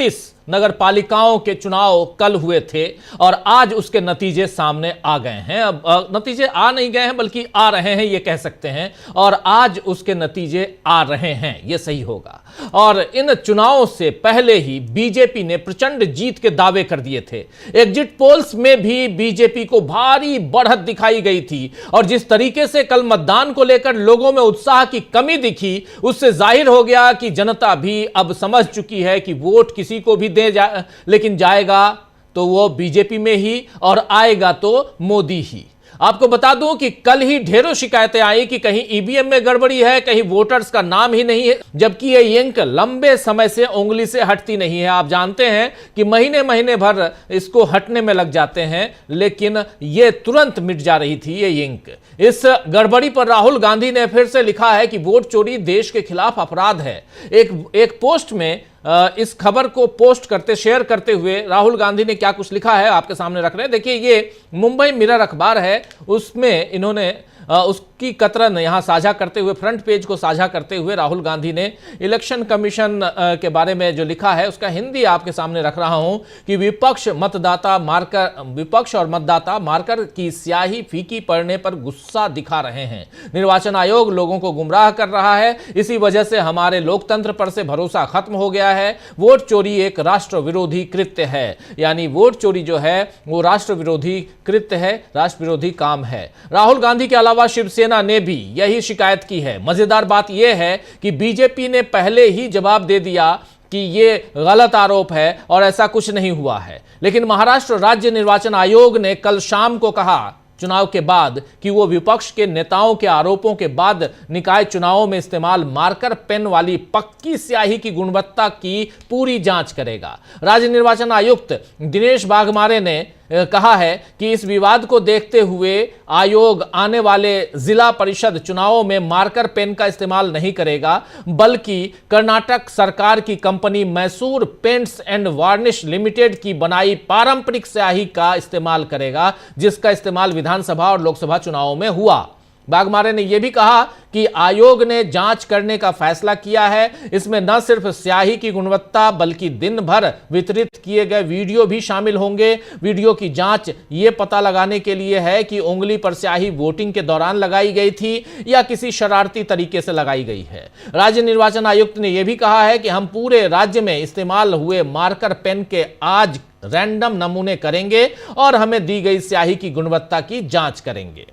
36 नगर पालिकाओं के चुनाव कल हुए थे और आज उसके नतीजे सामने आ गए हैं। अब नतीजे आ नहीं गए हैं बल्कि आ रहे हैं, ये कह सकते हैं। और आज उसके नतीजे आ रहे हैं, ये सही होगा। और इन चुनावों से पहले ही बीजेपी ने प्रचंड जीत के दावे कर दिए थे। एग्जिट पोल्स में भी बीजेपी को भारी बढ़त दिखाई गई थी और जिस तरीके से कल मतदान को लेकर लोगों में उत्साह की कमी दिखी, उससे जाहिर हो गया कि जनता भी अब समझ चुकी है कि वोट किसी को भी लेकिन जाएगा तो वो बीजेपी में ही और आएगा तो मोदी ही। आपको बता दूं कि कल ही ढेरों शिकायतें आई कि कहीं ईवीएम में गड़बड़ी है, कहीं वोटर्स का नाम ही नहीं है, जबकि ये इंक लंबे समय से उंगली से हटती नहीं है। आप जानते हैं कि महीने महीने भर इसको हटने में लग जाते हैं, लेकिन ये तुरंत मिट जा रही थी ये इंक। इस गड़बड़ी पर राहुल गांधी ने फिर से लिखा है कि वोट चोरी देश के खिलाफ अपराध है। एक पोस्ट में इस खबर को शेयर करते हुए राहुल गांधी ने क्या कुछ लिखा है आपके सामने रख रहे हैं। देखिए, ये मुंबई मिरर अखबार है, उसमें इन्होंने उसकी कतरन यहां साझा करते हुए, फ्रंट पेज को साझा करते हुए राहुल गांधी ने इलेक्शन कमीशन के बारे में जो लिखा है उसका हिंदी आपके सामने रख रहा हूं कि विपक्ष और मतदाता मार्कर की स्याही फीकी पड़ने पर गुस्सा दिखा रहे हैं। निर्वाचन आयोग लोगों को गुमराह कर रहा है, इसी वजह से हमारे लोकतंत्र पर से भरोसा खत्म हो गया है। वोट चोरी एक राष्ट्र विरोधी कृत्य है, यानी वोट चोरी जो है वो राष्ट्र विरोधी कृत्य है, राष्ट्र विरोधी काम है। राहुल गांधी के अलावा शिवसेना ने भी यही शिकायत की है। मजेदार बात यह है कि बीजेपी ने पहले ही जवाब दे दिया कि ये गलत आरोप है और ऐसा कुछ नहीं हुआ है, लेकिन महाराष्ट्र राज्य निर्वाचन आयोग ने कल शाम को कहा चुनाव के बाद कि वो विपक्ष के नेताओं के आरोपों के बाद निकाय चुनावों में इस्तेमाल मार्कर पेन वाली पक्की स्याही की गुणवत्ता की पूरी जांच करेगा। राज्य निर्वाचन आयुक्त दिनेश बाघमारे ने कहा है कि इस विवाद को देखते हुए आयोग आने वाले जिला परिषद चुनावों में मार्कर पेन का इस्तेमाल नहीं करेगा, बल्कि कर्नाटक सरकार की company Mysore paints and varnish limited की बनाई पारंपरिक स्याही का इस्तेमाल करेगा, जिसका इस्तेमाल विधानसभा और लोकसभा चुनावों में हुआ। बाघमारे ने यह भी कहा कि आयोग ने जांच करने का फैसला किया है। इसमें न सिर्फ स्याही की गुणवत्ता बल्कि दिन भर वितरित किए गए वीडियो भी शामिल होंगे। वीडियो की जांच ये पता लगाने के लिए है कि उंगली पर स्याही वोटिंग के दौरान लगाई गई थी या किसी शरारती तरीके से लगाई गई है। राज्य निर्वाचन आयुक्त ने यह भी कहा है कि हम पूरे राज्य में इस्तेमाल हुए मार्कर पेन के आज रैंडम नमूने करेंगे और हमें दी गई स्याही की गुणवत्ता की जांच करेंगे।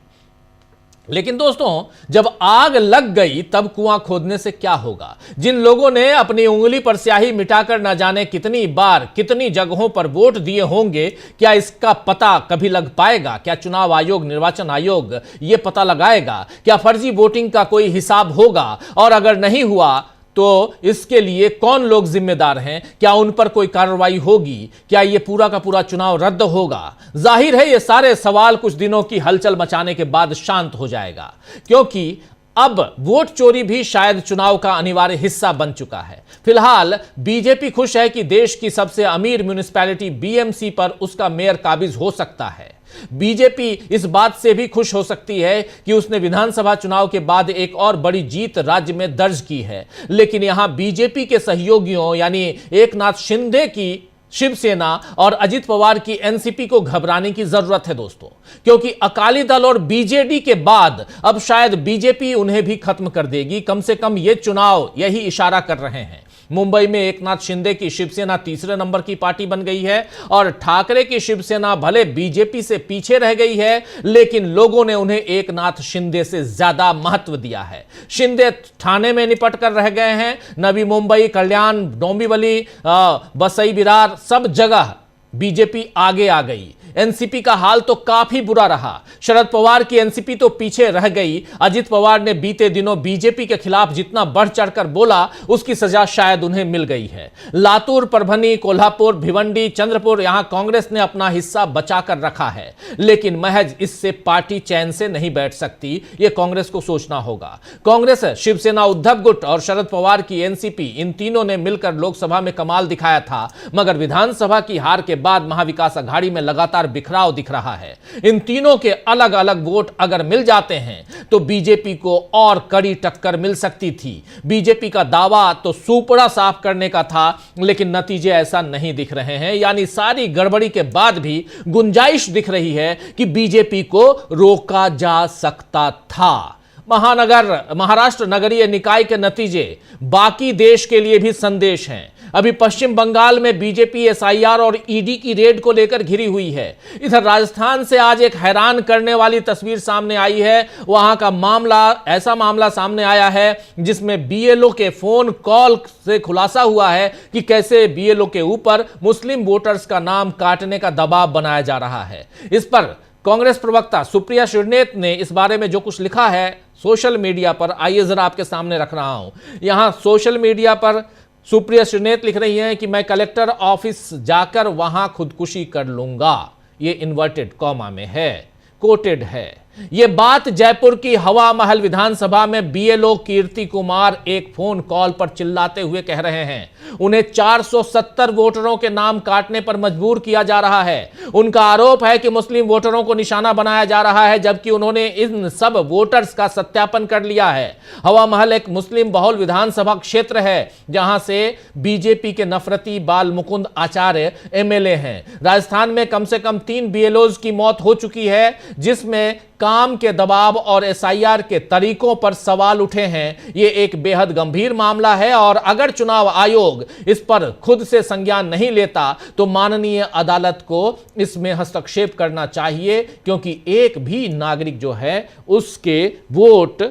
लेकिन दोस्तों, जब आग लग गई तब कुआं खोदने से क्या होगा? जिन लोगों ने अपनी उंगली पर स्याही मिटाकर न जाने कितनी बार कितनी जगहों पर वोट दिए होंगे, क्या इसका पता कभी लग पाएगा? क्या चुनाव आयोग, निर्वाचन आयोग यह पता लगाएगा? क्या फर्जी वोटिंग का कोई हिसाब होगा? और अगर नहीं हुआ तो इसके लिए कौन लोग जिम्मेदार हैं? क्या उन पर कोई कार्रवाई होगी? क्या यह पूरा का पूरा चुनाव रद्द होगा? जाहिर है ये सारे सवाल कुछ दिनों की हलचल मचाने के बाद शांत हो जाएगा, क्योंकि अब वोट चोरी भी शायद चुनाव का अनिवार्य हिस्सा बन चुका है। फिलहाल बीजेपी खुश है कि देश की सबसे अमीर म्युनिसिपैलिटी बीएमसी पर उसका मेयर काबिज हो सकता है। बीजेपी इस बात से भी खुश हो सकती है कि उसने विधानसभा चुनाव के बाद एक और बड़ी जीत राज्य में दर्ज की है। लेकिन यहां बीजेपी के सहयोगियों यानी एकनाथ शिंदे की शिवसेना और अजित पवार की एनसीपी को घबराने की जरूरत है दोस्तों, क्योंकि अकाली दल और बीजेडी के बाद अब शायद बीजेपी उन्हें भी खत्म कर देगी। कम से कम ये चुनाव यही इशारा कर रहे हैं। मुंबई में एकनाथ शिंदे की शिवसेना तीसरे नंबर की पार्टी बन गई है और ठाकरे की शिवसेना भले बीजेपी से पीछे रह गई है, लेकिन लोगों ने उन्हें एकनाथ शिंदे से ज्यादा महत्व दिया है। शिंदे ठाणे में निपट कर रह गए हैं। नवी मुंबई, कल्याण, डोंबिवली, बसई विरार सब जगह बीजेपी आगे आ गई। एनसीपी का हाल तो काफी बुरा रहा। शरद पवार की एनसीपी तो पीछे रह गई। अजित पवार ने बीते दिनों बीजेपी के खिलाफ जितना बढ़ चढ़कर बोला, उसकी सजा शायद उन्हें मिल गई है। लातूर, परभनी, कोल्हापुर, भिवंडी, चंद्रपुर, यहां कांग्रेस ने अपना हिस्सा बचाकर रखा है, लेकिन महज इससे पार्टी चैन से नहीं बैठ सकती। यह कांग्रेस को सोचना होगा। कांग्रेस, शिवसेना, उद्धव गुट और शरद पवार की एनसीपी, इन तीनों ने मिलकर लोकसभा में कमाल दिखाया था, मगर विधानसभा की हार के बाद महाविकास अघाड़ी में लगातार बिखराव दिख रहा है। इन तीनों के अलग अलग वोट अगर मिल जाते हैं तो बीजेपी को और कड़ी टक्कर मिल सकती थी। बीजेपी का दावा तो सुपड़ा साफ करने का था, लेकिन नतीजे ऐसा नहीं दिख रहे हैं। यानी सारी गड़बड़ी के बाद भी गुंजाइश दिख रही है कि बीजेपी को रोका जा सकता था। महाराष्ट्र नगरीय निकाय के नतीजे बाकी देश के लिए भी संदेश हैं। अभी पश्चिम बंगाल में बीजेपी एसआईआर और ईडी की रेड को लेकर घिरी हुई है। इधर राजस्थान से आज एक हैरान करने वाली तस्वीर सामने आई है। वहां का ऐसा मामला सामने आया है जिसमें बीएलओ के फोन कॉल से खुलासा हुआ है कि कैसे बीएलओ के ऊपर मुस्लिम वोटर्स का नाम काटने का दबाव बनाया जा रहा है। इस पर कांग्रेस प्रवक्ता सुप्रिया श्रीनेत ने इस बारे में जो कुछ लिखा है सोशल मीडिया पर, आइए जरा आपके सामने रख रहा हूं। यहां सोशल मीडिया पर सुप्रिया श्रीनेत लिख रही हैं कि मैं कलेक्टर ऑफिस जाकर वहां खुदकुशी कर लूंगा। ये इन्वर्टेड कॉमा में है, कोटेड है। यह बात जयपुर की हवा महल विधानसभा में बीएलओ कीर्ति कुमार एक फोन कॉल पर चिल्लाते हुए कह रहे हैं। उन्हें 470 वोटरों के नाम काटने पर मजबूर किया जा रहा है। उनका आरोप है कि मुस्लिम वोटरों को निशाना बनाया जा रहा है, जबकि उन्होंने इन सब वोटर्स का सत्यापन कर लिया है। हवा महल एक मुस्लिम बहुल विधानसभा क्षेत्र है जहां से बीजेपी के नफरती बाल मुकुंद आचार्य एमएलए हैं। राजस्थान में कम से कम 3 बीएलओज की मौत हो चुकी है, जिसमें काम के दबाव और एसआईआर के तरीकों पर सवाल उठे हैं। यह एक बेहद गंभीर मामला है और अगर चुनाव आयोग इस पर खुद से संज्ञान नहीं लेता तो माननीय अदालत को इसमें हस्तक्षेप करना चाहिए, क्योंकि एक भी नागरिक जो है उसके वोट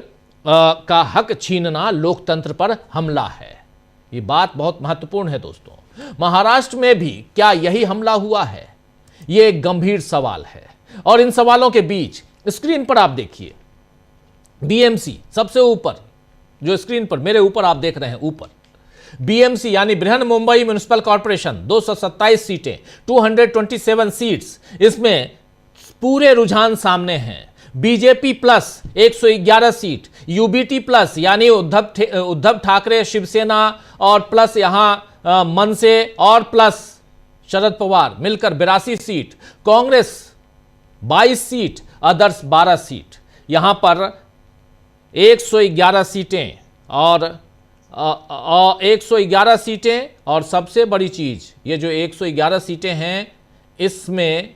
का हक छीनना लोकतंत्र पर हमला है। यह बात बहुत महत्वपूर्ण है दोस्तों। महाराष्ट्र में भी क्या यही हमला हुआ है? यह एक गंभीर सवाल है और इन सवालों के बीच स्क्रीन पर आप देखिए बीएमसी सबसे ऊपर, जो स्क्रीन पर मेरे ऊपर आप देख रहे हैं, ऊपर बीएमसी यानी बृहन मुंबई म्युनिसिपल कॉर्पोरेशन 227 सीटें, 227 सीट्स, इसमें पूरे रुझान सामने हैं। BJP plus 111 seat, UBT plus यानी उद्धव ठाकरे शिवसेना और प्लस यहां मनसे और प्लस शरद पवार मिलकर 82 seat, Congress 22 seat, others 12 seat. यहां पर 111 सीटें और 111 सीटें और सबसे बड़ी चीज ये जो 111 सीटें हैं इसमें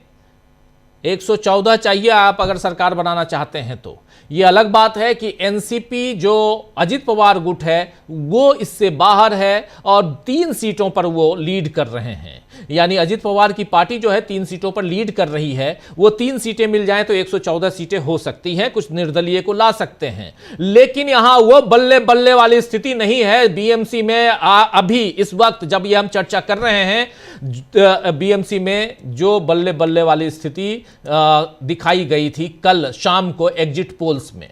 114 चाहिए आप अगर सरकार बनाना चाहते हैं तो। यह अलग बात है कि एनसीपी जो अजित पवार गुट है वो इससे बाहर है और 3 सीटों पर वो लीड कर रहे हैं। यानी अजित पवार की पार्टी जो है 3 सीटों पर लीड कर रही है। वो 3 सीटें मिल जाएं तो 114 सीटें हो सकती हैं, कुछ निर्दलीय को ला सकते हैं। लेकिन यहां वो बल्ले बल्ले वाली स्थिति नहीं है बीएमसी में। अभी इस वक्त जब ये हम चर्चा कर रहे हैं बीएमसी में जो बल्ले बल्ले वाली स्थिति दिखाई गई थी कल शाम को एग्जिट पोल्स में।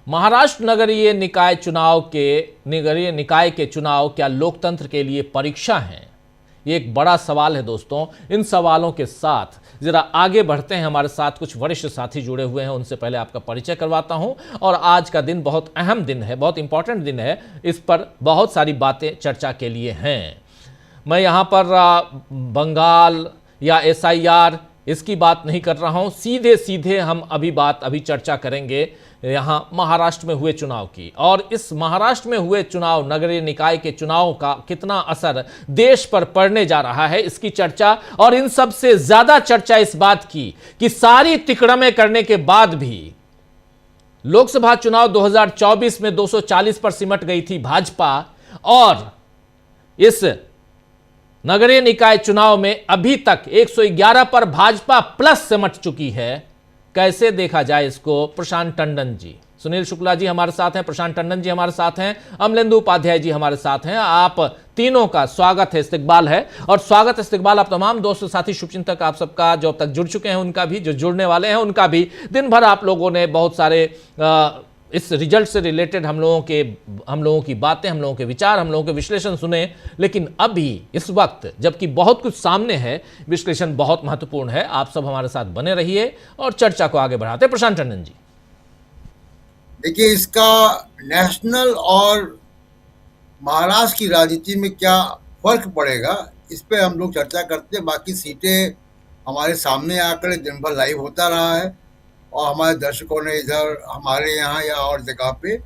महाराष्ट्र नगरीय निकाय के चुनाव क्या लोकतंत्र के लिए परीक्षा हैं? ये एक बड़ा सवाल है दोस्तों। इन सवालों के साथ जरा आगे बढ़ते हैं। हमारे साथ कुछ वरिष्ठ साथी जुड़े हुए हैं, उनसे पहले आपका परिचय करवाता हूं। और आज का दिन बहुत अहम दिन है, बहुत इंपॉर्टेंट दिन है। इस पर बहुत सारी बातें चर्चा के लिए हैं। मैं यहां पर बंगाल या एसआईआर इसकी बात नहीं कर रहा हूं, सीधे सीधे हम अभी चर्चा करेंगे यहां महाराष्ट्र में हुए चुनाव की। और इस महाराष्ट्र में हुए चुनाव, नगरीय निकाय के चुनाव का कितना असर देश पर पड़ने जा रहा है, इसकी चर्चा। और इन सब से ज्यादा चर्चा इस बात की कि सारी तिकड़में करने के बाद भी लोकसभा चुनाव 2024 में 240 पर सिमट गई थी भाजपा, और इस नगरीय निकाय चुनाव में अभी तक 111 पर भाजपा प्लस सिमट चुकी है। कैसे देखा जाए इसको? प्रशांत टंडन जी, सुनील शुक्ला जी हमारे साथ हैं, प्रशांत टंडन जी हमारे साथ हैं, अमलेंदु उपाध्याय जी हमारे साथ हैं। आप तीनों का स्वागत है, इस्तकबाल है। और स्वागत इस्तकबाल आप तमाम दोस्त साथी शुभचिंतक आप सबका, जो अब तक जुड़ चुके हैं उनका भी, जो जुड़ने वाले हैं उनका भी। दिन भर आप लोगों ने बहुत सारे इस रिजल्ट से रिलेटेड हम लोगों की बातें, हम लोगों के विचार, हम लोगों के विश्लेषण सुने। लेकिन अभी इस वक्त जबकि बहुत कुछ सामने है, विश्लेषण बहुत महत्वपूर्ण है। आप सब हमारे साथ बने रहिए और चर्चा को आगे बढ़ाते। प्रशांत टंडन जी, देखिए, इसका नेशनल और महाराष्ट्र की राजनीति में क्या फर्क पड़ेगा, इस पे हम लोग चर्चा करते हैं। बाकी सीटें हमारे सामने आकर दिन भर लाइव होता रहा है और हमारे दर्शकों ने इधर हमारे यहाँ या और जगह पे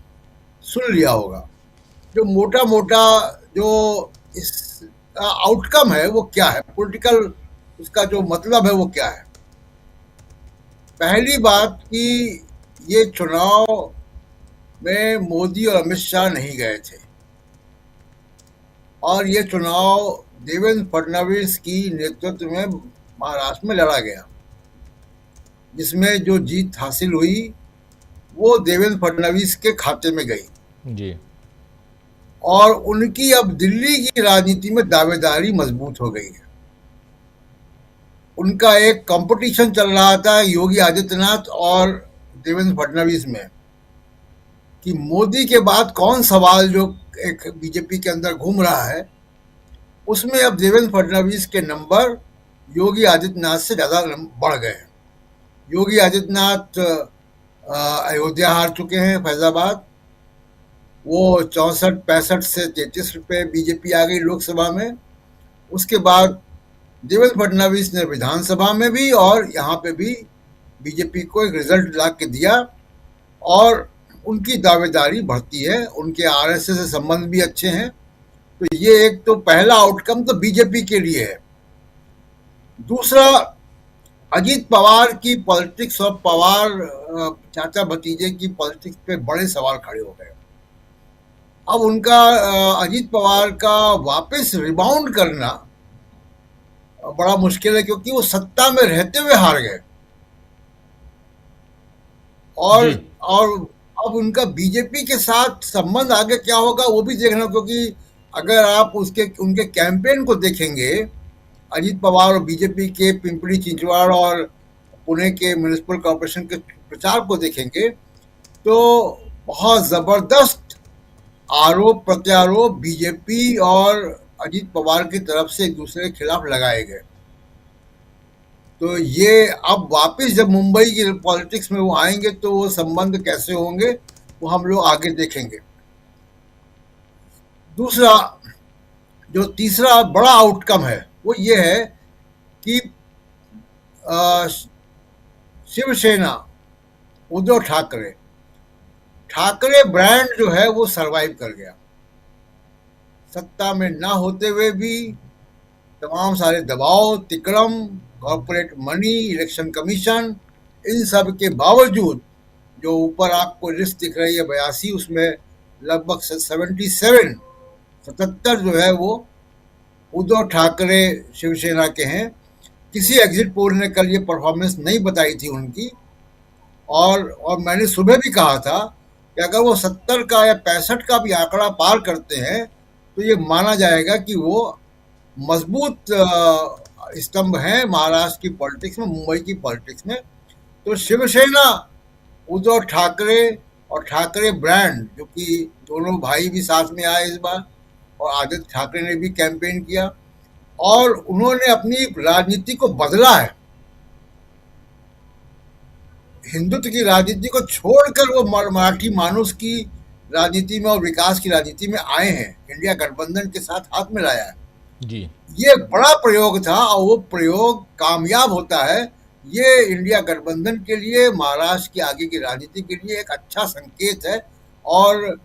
सुन लिया होगा। जो मोटा मोटा जो इस आउटकम है वो क्या है, पॉलिटिकल उसका जो मतलब है वो क्या है। पहली बात कि ये चुनाव में मोदी और अमित शाह नहीं गए थे और ये चुनाव देवेंद्र फडणवीस की नेतृत्व में महाराष्ट्र में लड़ा गया, जिसमें जो जीत हासिल हुई वो देवेंद्र फडणवीस के खाते में गई जी। और उनकी अब दिल्ली की राजनीति में दावेदारी मजबूत हो गई है। उनका एक कंपटीशन चल रहा था योगी आदित्यनाथ और देवेंद्र फडणवीस में कि मोदी के बाद कौन सवाल जो एक बीजेपी के अंदर घूम रहा है, उसमें अब देवेंद्र फडणवीस के नंबर योगी आदित्यनाथ से ज़्यादा बढ़ गए हैं। योगी आदित्यनाथ अयोध्या हार चुके हैं, फैजाबाद, वो 64-65 से 33 पे बीजेपी आ गई लोकसभा में। उसके बाद देवेंद्र फडणवीस ने विधानसभा में भी और यहाँ पे भी बीजेपी को एक रिजल्ट ला के दिया और उनकी दावेदारी बढ़ती है, उनके आरएसएस से संबंध भी अच्छे हैं। तो ये एक तो पहला आउटकम तो बीजेपी के लिए है। दूसरा, अजीत पवार की पॉलिटिक्स और पवार चाचा भतीजे की पॉलिटिक्स पे बड़े सवाल खड़े हो गए। अब उनका अजीत पवार का वापस रिबाउंड करना बड़ा मुश्किल है, क्योंकि वो सत्ता में रहते हुए हार गए और अब उनका बीजेपी के साथ संबंध आगे क्या होगा वो भी देखना, क्योंकि अगर आप उनके कैंपेन को देखेंगे, अजीत पवार और बीजेपी के पिंपरी चिंचवाड़ और पुणे के म्युनिसिपल कॉर्पोरेशन के प्रचार को देखेंगे, तो बहुत जबरदस्त आरोप प्रत्यारोप बीजेपी और अजीत पवार की तरफ से एक दूसरे के खिलाफ लगाए गए। तो ये अब वापस जब मुंबई की पॉलिटिक्स में वो आएंगे तो वो संबंध कैसे होंगे वो हम लोग आगे देखेंगे। दूसरा, जो तीसरा बड़ा आउटकम है वो ये है कि शिवसेना, उद्धव ठाकरे ब्रांड जो है वो सरवाइव कर गया। सत्ता में ना होते हुए भी तमाम सारे दबाव, तिकड़म, कॉर्पोरेट मनी, इलेक्शन कमीशन, इन सब के बावजूद जो ऊपर आपको लिस्ट दिख रही है 82, उसमें लगभग 77 जो है वो उद्धव ठाकरे शिवसेना के हैं। किसी एग्जिट पोल ने कल ये परफॉर्मेंस नहीं बताई थी उनकी, और मैंने सुबह भी कहा था कि अगर वो 70 का या 65 का भी आंकड़ा पार करते हैं तो ये माना जाएगा कि वो मजबूत स्तंभ हैं महाराष्ट्र की पॉलिटिक्स में, मुंबई की पॉलिटिक्स में। तो शिवसेना, उद्धव ठाकरे और ठाकरे ब्रांड, जो कि दोनों भाई भी साथ में आए इस बार, और आदित्य ठाकरे ने भी कैंपेन किया और उन्होंने अपनी राजनीति को बदला है। हिंदुत्व की राजनीति को छोड़कर वो मराठी मानुष की राजनीति में और विकास की राजनीति में आए हैं, इंडिया गठबंधन के साथ हाथ में लाया है जी। ये बड़ा प्रयोग था और वो प्रयोग कामयाब होता है। ये इंडिया गठबंधन के लिए, महाराष्ट्र की आगे की राजनीति के लिए एक अच्छा संकेत है और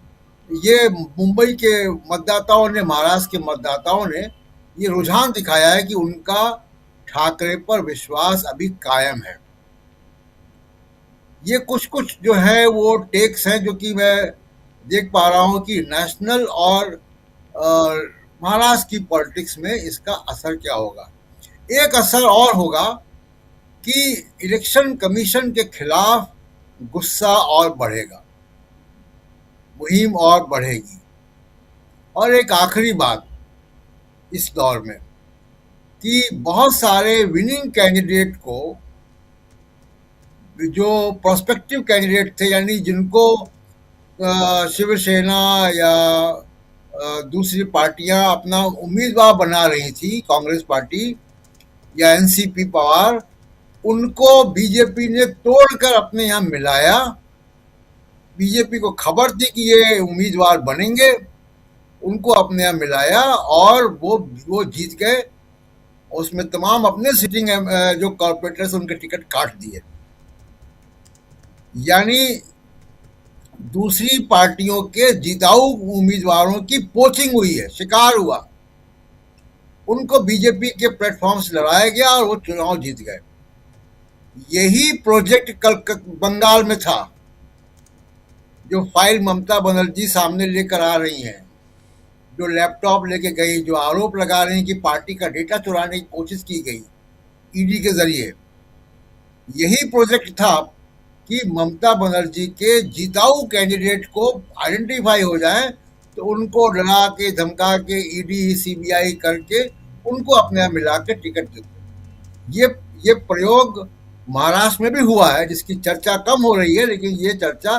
ये मुंबई के मतदाताओं ने, महाराष्ट्र के मतदाताओं ने ये रुझान दिखाया है कि उनका ठाकरे पर विश्वास अभी कायम है। ये कुछ जो है वो टेक्स हैं जो कि मैं देख पा रहा हूँ कि नेशनल और महाराष्ट्र की पॉलिटिक्स में इसका असर क्या होगा। एक असर और होगा कि इलेक्शन कमीशन के खिलाफ गुस्सा और बढ़ेगा, मुहिम और बढ़ेगी। और एक आखिरी बात इस दौर में कि बहुत सारे विनिंग कैंडिडेट को, जो प्रोस्पेक्टिव कैंडिडेट थे, यानी जिनको शिवसेना या दूसरी पार्टियां अपना उम्मीदवार बना रही थी, कांग्रेस पार्टी या एनसीपी पवार, उनको बीजेपी ने तोड़कर अपने यहाँ मिलाया। बीजेपी को खबर थी कि ये उम्मीदवार बनेंगे, उनको अपने यहाँ मिलाया और वो जीत गए उसमें तमाम अपने सिटिंग जो कॉर्पोरेटर्स उनके टिकट काट दिए। यानी दूसरी पार्टियों के जिताऊ उम्मीदवारों की पोचिंग हुई है, शिकार हुआ। उनको बीजेपी के प्लेटफॉर्म से लड़ाया गया और वो चुनाव जीत गए। यही प्रोजेक्ट कल बंगाल में था, जो फाइल ममता बनर्जी सामने लेकर आ रही हैं, जो लैपटॉप लेके गई, जो आरोप लगा रही हैं कि पार्टी का डेटा चुराने की कोशिश की गई ईडी के जरिए। यही प्रोजेक्ट था कि ममता बनर्जी के जिताऊ कैंडिडेट को आइडेंटिफाई हो जाए तो उनको डरा के धमका के ईडी सीबीआई करके उनको अपने यहाँ मिला के टिकट देते। ये प्रयोग महाराष्ट्र में भी हुआ है, जिसकी चर्चा कम हो रही है, लेकिन ये चर्चा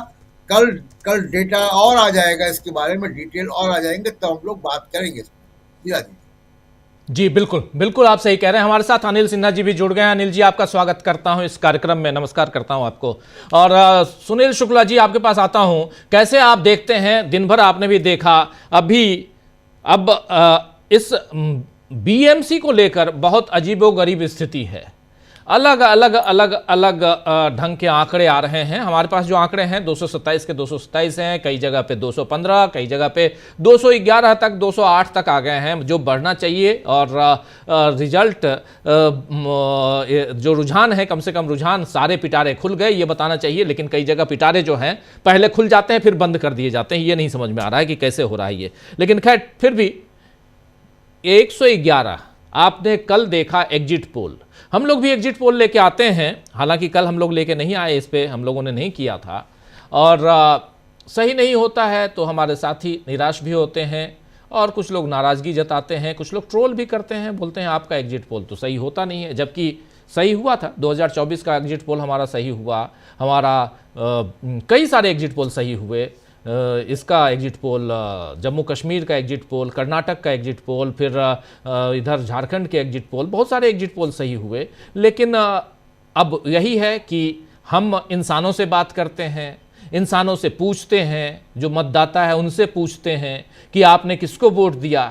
कल कल डेटा और आ जाएगा, इसके बारे में डिटेल और आ जाएंगे, तो हम लोग बात करेंगे इसमें। जी बिल्कुल बिल्कुल, आप सही कह रहे हैं। हमारे साथ अनिल सिन्हा जी भी जुड़ गए हैं। अनिल जी, आपका स्वागत करता हूं इस कार्यक्रम में, नमस्कार करता हूं आपको। और सुनील शुक्ला जी, आपके पास आता हूं। कैसे आप देखते हैं, दिन भर आपने भी देखा, अब इस बीएमसी को लेकर बहुत अजीबोगरीब स्थिति है। अलग अलग अलग अलग ढंग के आंकड़े आ रहे हैं। हमारे पास जो आंकड़े हैं 227 के 227 हैं, कई जगह पे 215, कई जगह पे 211 तक, 208 तक आ गए हैं, जो बढ़ना चाहिए। और रिजल्ट जो रुझान है, कम से कम रुझान सारे पिटारे खुल गए, ये बताना चाहिए। लेकिन कई जगह पिटारे जो हैं पहले खुल जाते हैं फिर बंद कर दिए जाते हैं। ये नहीं समझ में आ रहा है कि कैसे हो रहा है ये। लेकिन खैर, फिर भी 111 आपने कल देखा एग्जिट पोल। हम लोग भी एग्जिट पोल लेके आते हैं, हालांकि कल हम लोग लेके नहीं आए, इस पे हम लोगों ने नहीं किया था। और सही नहीं होता है तो हमारे साथी निराश भी होते हैं और कुछ लोग नाराज़गी जताते हैं, कुछ लोग ट्रोल भी करते हैं, बोलते हैं आपका एग्जिट पोल तो सही होता नहीं है, जबकि सही हुआ था। 2024 का एग्जिट पोल हमारा सही हुआ, हमारा कई सारे एग्जिट पोल सही हुए। इसका एग्जिट पोल, जम्मू कश्मीर का एग्जिट पोल, कर्नाटक का एग्जिट पोल, फिर इधर झारखंड के एग्जिट पोल, बहुत सारे एग्जिट पोल सही हुए। लेकिन अब यही है कि हम इंसानों से बात करते हैं, इंसानों से पूछते हैं, जो मतदाता है उनसे पूछते हैं कि आपने किसको वोट दिया।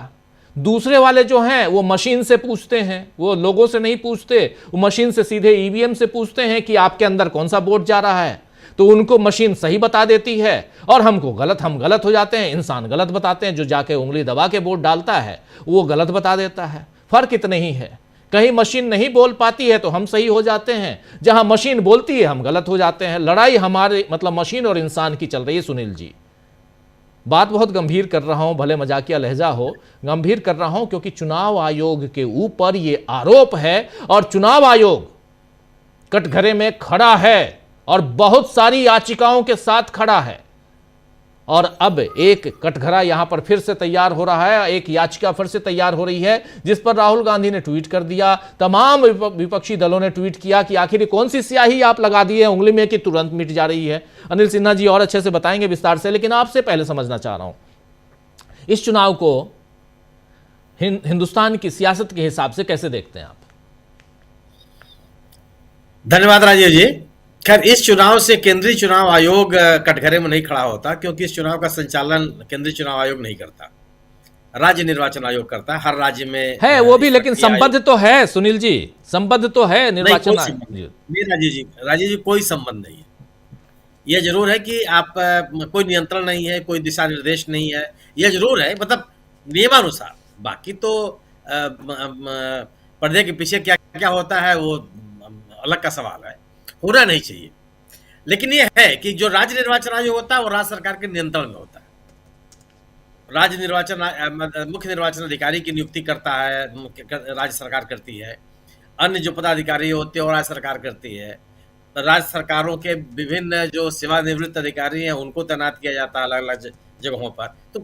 दूसरे वाले जो हैं वो मशीन से पूछते हैं, वो लोगों से नहीं पूछते, वो मशीन से सीधे ईवीएम से पूछते हैं कि आपके अंदर कौन सा वोट जा रहा है। तो उनको मशीन सही बता देती है और हमको गलत, हम गलत हो जाते हैं। इंसान गलत बताते हैं, जो जाके उंगली दबा के वोट डालता है वो गलत बता देता है। फर्क इतना ही है, कहीं मशीन नहीं बोल पाती है तो हम सही हो जाते हैं, जहां मशीन बोलती है हम गलत हो जाते हैं। लड़ाई हमारे मतलब मशीन और इंसान की चल रही है। सुनील जी, बात बहुत गंभीर कर रहा हूं, भले मजाकिया लहजा हो, गंभीर कर रहा हूं क्योंकि चुनाव आयोग के ऊपर ये आरोप है और चुनाव आयोग कटघरे में खड़ा है और बहुत सारी याचिकाओं के साथ खड़ा है। और अब एक कटघरा यहां पर फिर से तैयार हो रहा है, एक याचिका फिर से तैयार हो रही है, जिस पर राहुल गांधी ने ट्वीट कर दिया, तमाम विपक्षी दलों ने ट्वीट किया कि आखिर कौन सी स्याही आप लगा दी है उंगली में कि तुरंत मिट जा रही है। अनिल सिन्हा जी और अच्छे से बताएंगे विस्तार से, लेकिन आपसे पहले समझना चाह रहा हूं इस चुनाव को हिंदुस्तान की सियासत के हिसाब से कैसे देखते हैं आप? धन्यवाद राजीव जी। खैर, इस चुनाव से केंद्रीय चुनाव आयोग कटघरे में नहीं खड़ा होता, क्योंकि इस चुनाव का संचालन केंद्रीय चुनाव आयोग नहीं करता, राज्य निर्वाचन आयोग करता है। हर राज्य में है वो भी, लेकिन संबद्ध तो है सुनील जी, संबद्ध तो है निर्वाचन आयोग। नहीं राजीव जी कोई संबंध नहीं है। यह जरूर है कि आप कोई नियंत्रण नहीं है, कोई दिशा निर्देश नहीं है, यह जरूर है, मतलब नियमानुसार। बाकी तो पर्दे के पीछे क्या क्या होता है वो अलग का सवाल है, होना नहीं चाहिए। लेकिन यह है कि जो राज्य निर्वाचन आयोग होता है वो राज्य सरकार के नियंत्रण में होता है। राज्य निर्वाचन मुख्य निर्वाचन अधिकारी की नियुक्ति करता है, राज्य सरकार करती है। अन्य जो पदाधिकारी होते हैं वो राज्य सरकार करती है। राज्य सरकारों के विभिन्न जो सेवानिवृत्त अधिकारी हैं उनको तैनात किया जाता है अलग अलग जगहों पर। तो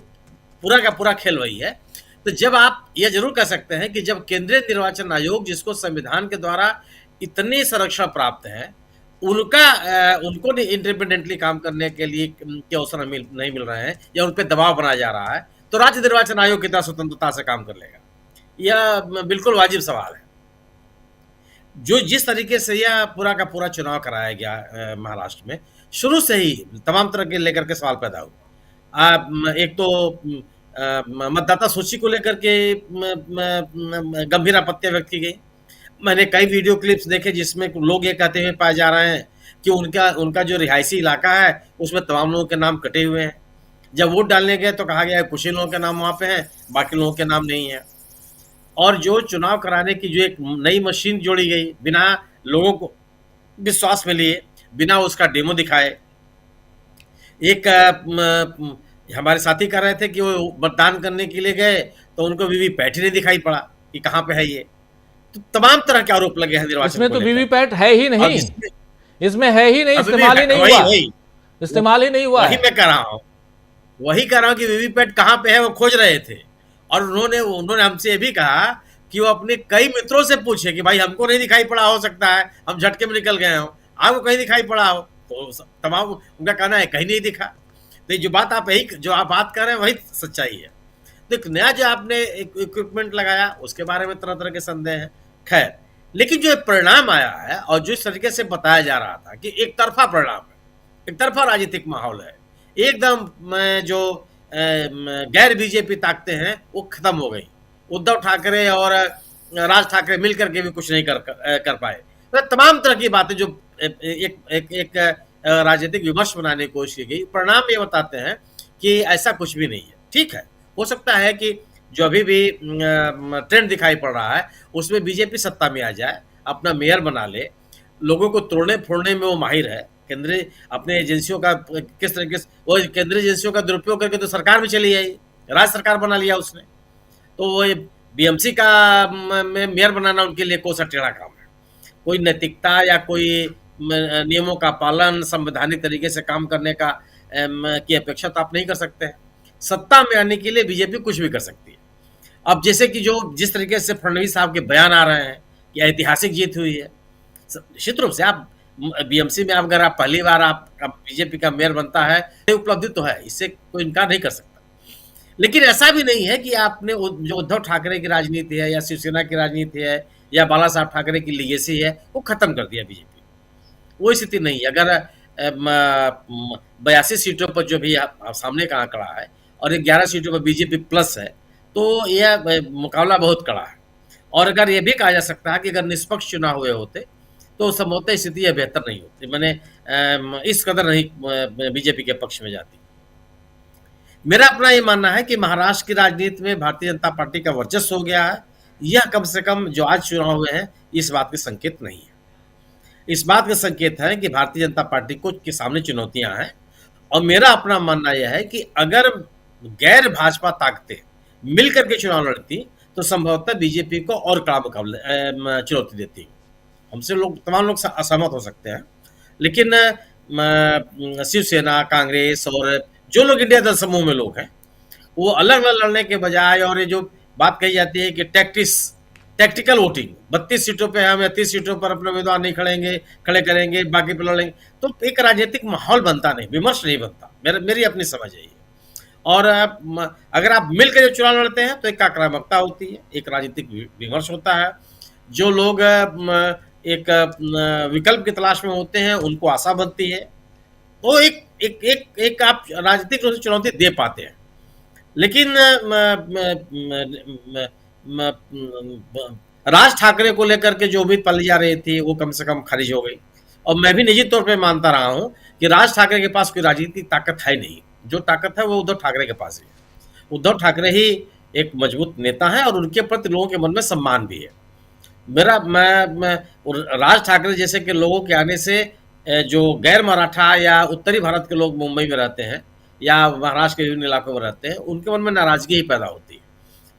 पूरा का पूरा खेल वही है। तो जब आप यह जरूर कह सकते हैं कि जब केंद्रीय निर्वाचन आयोग, जिसको संविधान के द्वारा इतनी संरक्षण प्राप्त है, उनको इंडिपेंडेंटली काम करने के लिए के अवसर नहीं मिल रहे हैं या उन पर दबाव बनाया जा रहा है, तो राज्य निर्वाचन आयोग कितना स्वतंत्रता से काम कर लेगा? यह बिल्कुल वाजिब सवाल है। जो जिस तरीके से यह पूरा का पूरा चुनाव कराया गया महाराष्ट्र में, शुरू से ही तमाम तरह के लेकर के सवाल पैदा हुए। एक तो मतदाता सूची को लेकर के गंभीर आपत्तियां व्यक्त की गई। मैंने कई वीडियो क्लिप्स देखे जिसमें लोग ये कहते हुए पाए जा रहे हैं कि उनका उनका जो रिहायशी इलाका है उसमें तमाम लोगों के नाम कटे हुए हैं। जब वोट डालने गए तो कहा गया कुछ ही लोगों के नाम वहाँ पे हैं, बाकी लोगों के नाम नहीं है। और जो चुनाव कराने की जो एक नई मशीन जोड़ी गई, बिना लोगों को विश्वास में लिए, बिना उसका डेमो दिखाए, एक हमारे साथी कह रहे थे कि वो मतदान करने के लिए गए तो उनको वीवीपैट ही नहीं दिखाई पड़ा कि कहाँ पे है ये। तो तमाम तरह के आरोप लगे हैं निर्वाचन इसमें को तो लेकर। वीवीपैट है ही अब नहीं, इसमें इसमें है ही नहीं, अभी इस्तेमाल ही नहीं वही हुआ, वही इस्तेमाल ही नहीं हुआ वही है। मैं कह रहा हूँ, वही कह रहा हूँ कि वीवीपैट कहाँ पे है वो खोज रहे थे। और उन्होंने हमसे ये भी कहा कि वो अपने कई मित्रों से पूछे कि भाई हमको नहीं दिखाई पड़ा, हो सकता है हम झटके में निकल गए हो, आपको कहीं दिखाई पड़ा हो। तो तमाम उनका कहना है कहीं नहीं दिखा। तो जो बात कर रहे हैं वही सच्चाई है। तो एक नया जो आपने इक्विपमेंट लगाया उसके बारे में तरह तरह के संदेह हैं। खैर, लेकिन जो परिणाम आया है और जिस तरीके से बताया जा रहा था कि एक तरफा परिणाम है, एक तरफा राजनीतिक माहौल है, एकदम जो गैर बीजेपी ताकतें हैं वो खत्म हो गई। उद्धव ठाकरे और राज ठाकरे मिलकर के भी कुछ नहीं कर पाए। तो तमाम तरह की बातें जो एक राजनीतिक विमर्श बनाने की कोशिश की गई, परिणाम ये बताते हैं कि ऐसा कुछ भी नहीं है। ठीक है, हो सकता है कि जो अभी भी ट्रेंड दिखाई पड़ रहा है उसमें बीजेपी सत्ता में आ जाए, अपना मेयर बना ले, लोगों को तोड़ने फोड़ने में वो माहिर है। केंद्रीय अपने एजेंसियों का किस तरीके से वो केंद्रीय एजेंसियों का दुरुपयोग करके तो सरकार में चली आई, राज्य सरकार बना लिया उसने। तो वो बीएमसी का मेयर बनाना उनके लिए कोई सा टेढ़ा काम है। कोई नैतिकता या कोई नियमों का पालन, संवैधानिक तरीके से काम करने का की अपेक्षा तो आप नहीं कर सकते हैं। सत्ता में आने के लिए बीजेपी कुछ भी कर सकती है। अब जैसे कि जिस तरीके से फडणवीस साहब के बयान आ रहे हैं कि ऐतिहासिक जीत हुई है, निश्चित रूप से आप बीएमसी में अगर आप पहली बार आप बीजेपी का मेयर बनता है, उपलब्धि तो है, इससे कोई इनकार नहीं कर सकता। लेकिन ऐसा भी नहीं है कि आपने जो उद्धव ठाकरे की राजनीति है या शिवसेना की राजनीति है या बाला साहब ठाकरे की लीगेसी है वो खत्म कर दिया बीजेपी। वो स्थिति नहीं है। अगर 82 सीटों पर जो भी सामने का आंकड़ा है और 11 सीटों पर बीजेपी प्लस है तो यह मुकाबला बहुत कड़ा है। और अगर ये भी कहा जा सकता है कि अगर निष्पक्ष चुनाव हुए होते तो संभवतः स्थिति यह बेहतर नहीं होती। मैंने इस कदर नहीं बीजेपी के पक्ष में जाती। मेरा अपना ये मानना है कि महाराष्ट्र की राजनीति में भारतीय जनता पार्टी का वर्चस्व हो गया है। यह कम से कम जो आज चुनाव हुए हैं इस बात के संकेत नहीं है। इस बात का संकेत है कि भारतीय जनता पार्टी को के सामने चुनौतियां हैं। और मेरा अपना मानना यह है कि अगर गैर भाजपा ताकतें मिलकर के चुनाव लड़ती तो संभवतः बीजेपी को और कड़ा मुकाबले चुनौती देती। हमसे तमाम लोग असहमत हो सकते हैं, लेकिन शिवसेना, कांग्रेस और जो लोग इंडिया दल समूह में लोग हैं वो अलग अलग लड़ने के बजाय, और ये जो बात कही जाती है कि टैक्टिकल वोटिंग, 32 सीटों पे हम 30 सीटों पर अपने उम्मीदवार नहीं खड़े करेंगे, बाकी पे लड़ेंगे, तो एक राजनीतिक माहौल बनता नहीं, विमर्श नहीं बनता। मेरी अपनी समझ है ये। और अगर आप मिलकर जो चुनाव लड़ते हैं तो एक आक्रामकता होती है, एक राजनीतिक विमर्श होता है। जो लोग एक विकल्प की तलाश में होते हैं उनको आशा बनती है, तो एक आप राजनीतिक रूप से चुनौती दे पाते हैं। लेकिन राज ठाकरे को लेकर के जो उम्मीद पाली जा रही थी वो कम से कम खारिज हो गई। और मैं भी निजी तौर पे मानता रहा हूं कि राज ठाकरे के पास कोई राजनीतिक ताकत है नहीं। जो ताकत है वो उद्धव ठाकरे के पास है। उद्धव ठाकरे ही एक मजबूत नेता है और उनके प्रति लोगों के मन में सम्मान भी है। मैं राज ठाकरे जैसे के लोगों के आने से जो गैर मराठा या उत्तरी भारत के लोग मुंबई में रहते हैं या महाराष्ट्र के विभिन्न इलाकों में रहते हैं, उनके मन में नाराजगी ही पैदा होती है।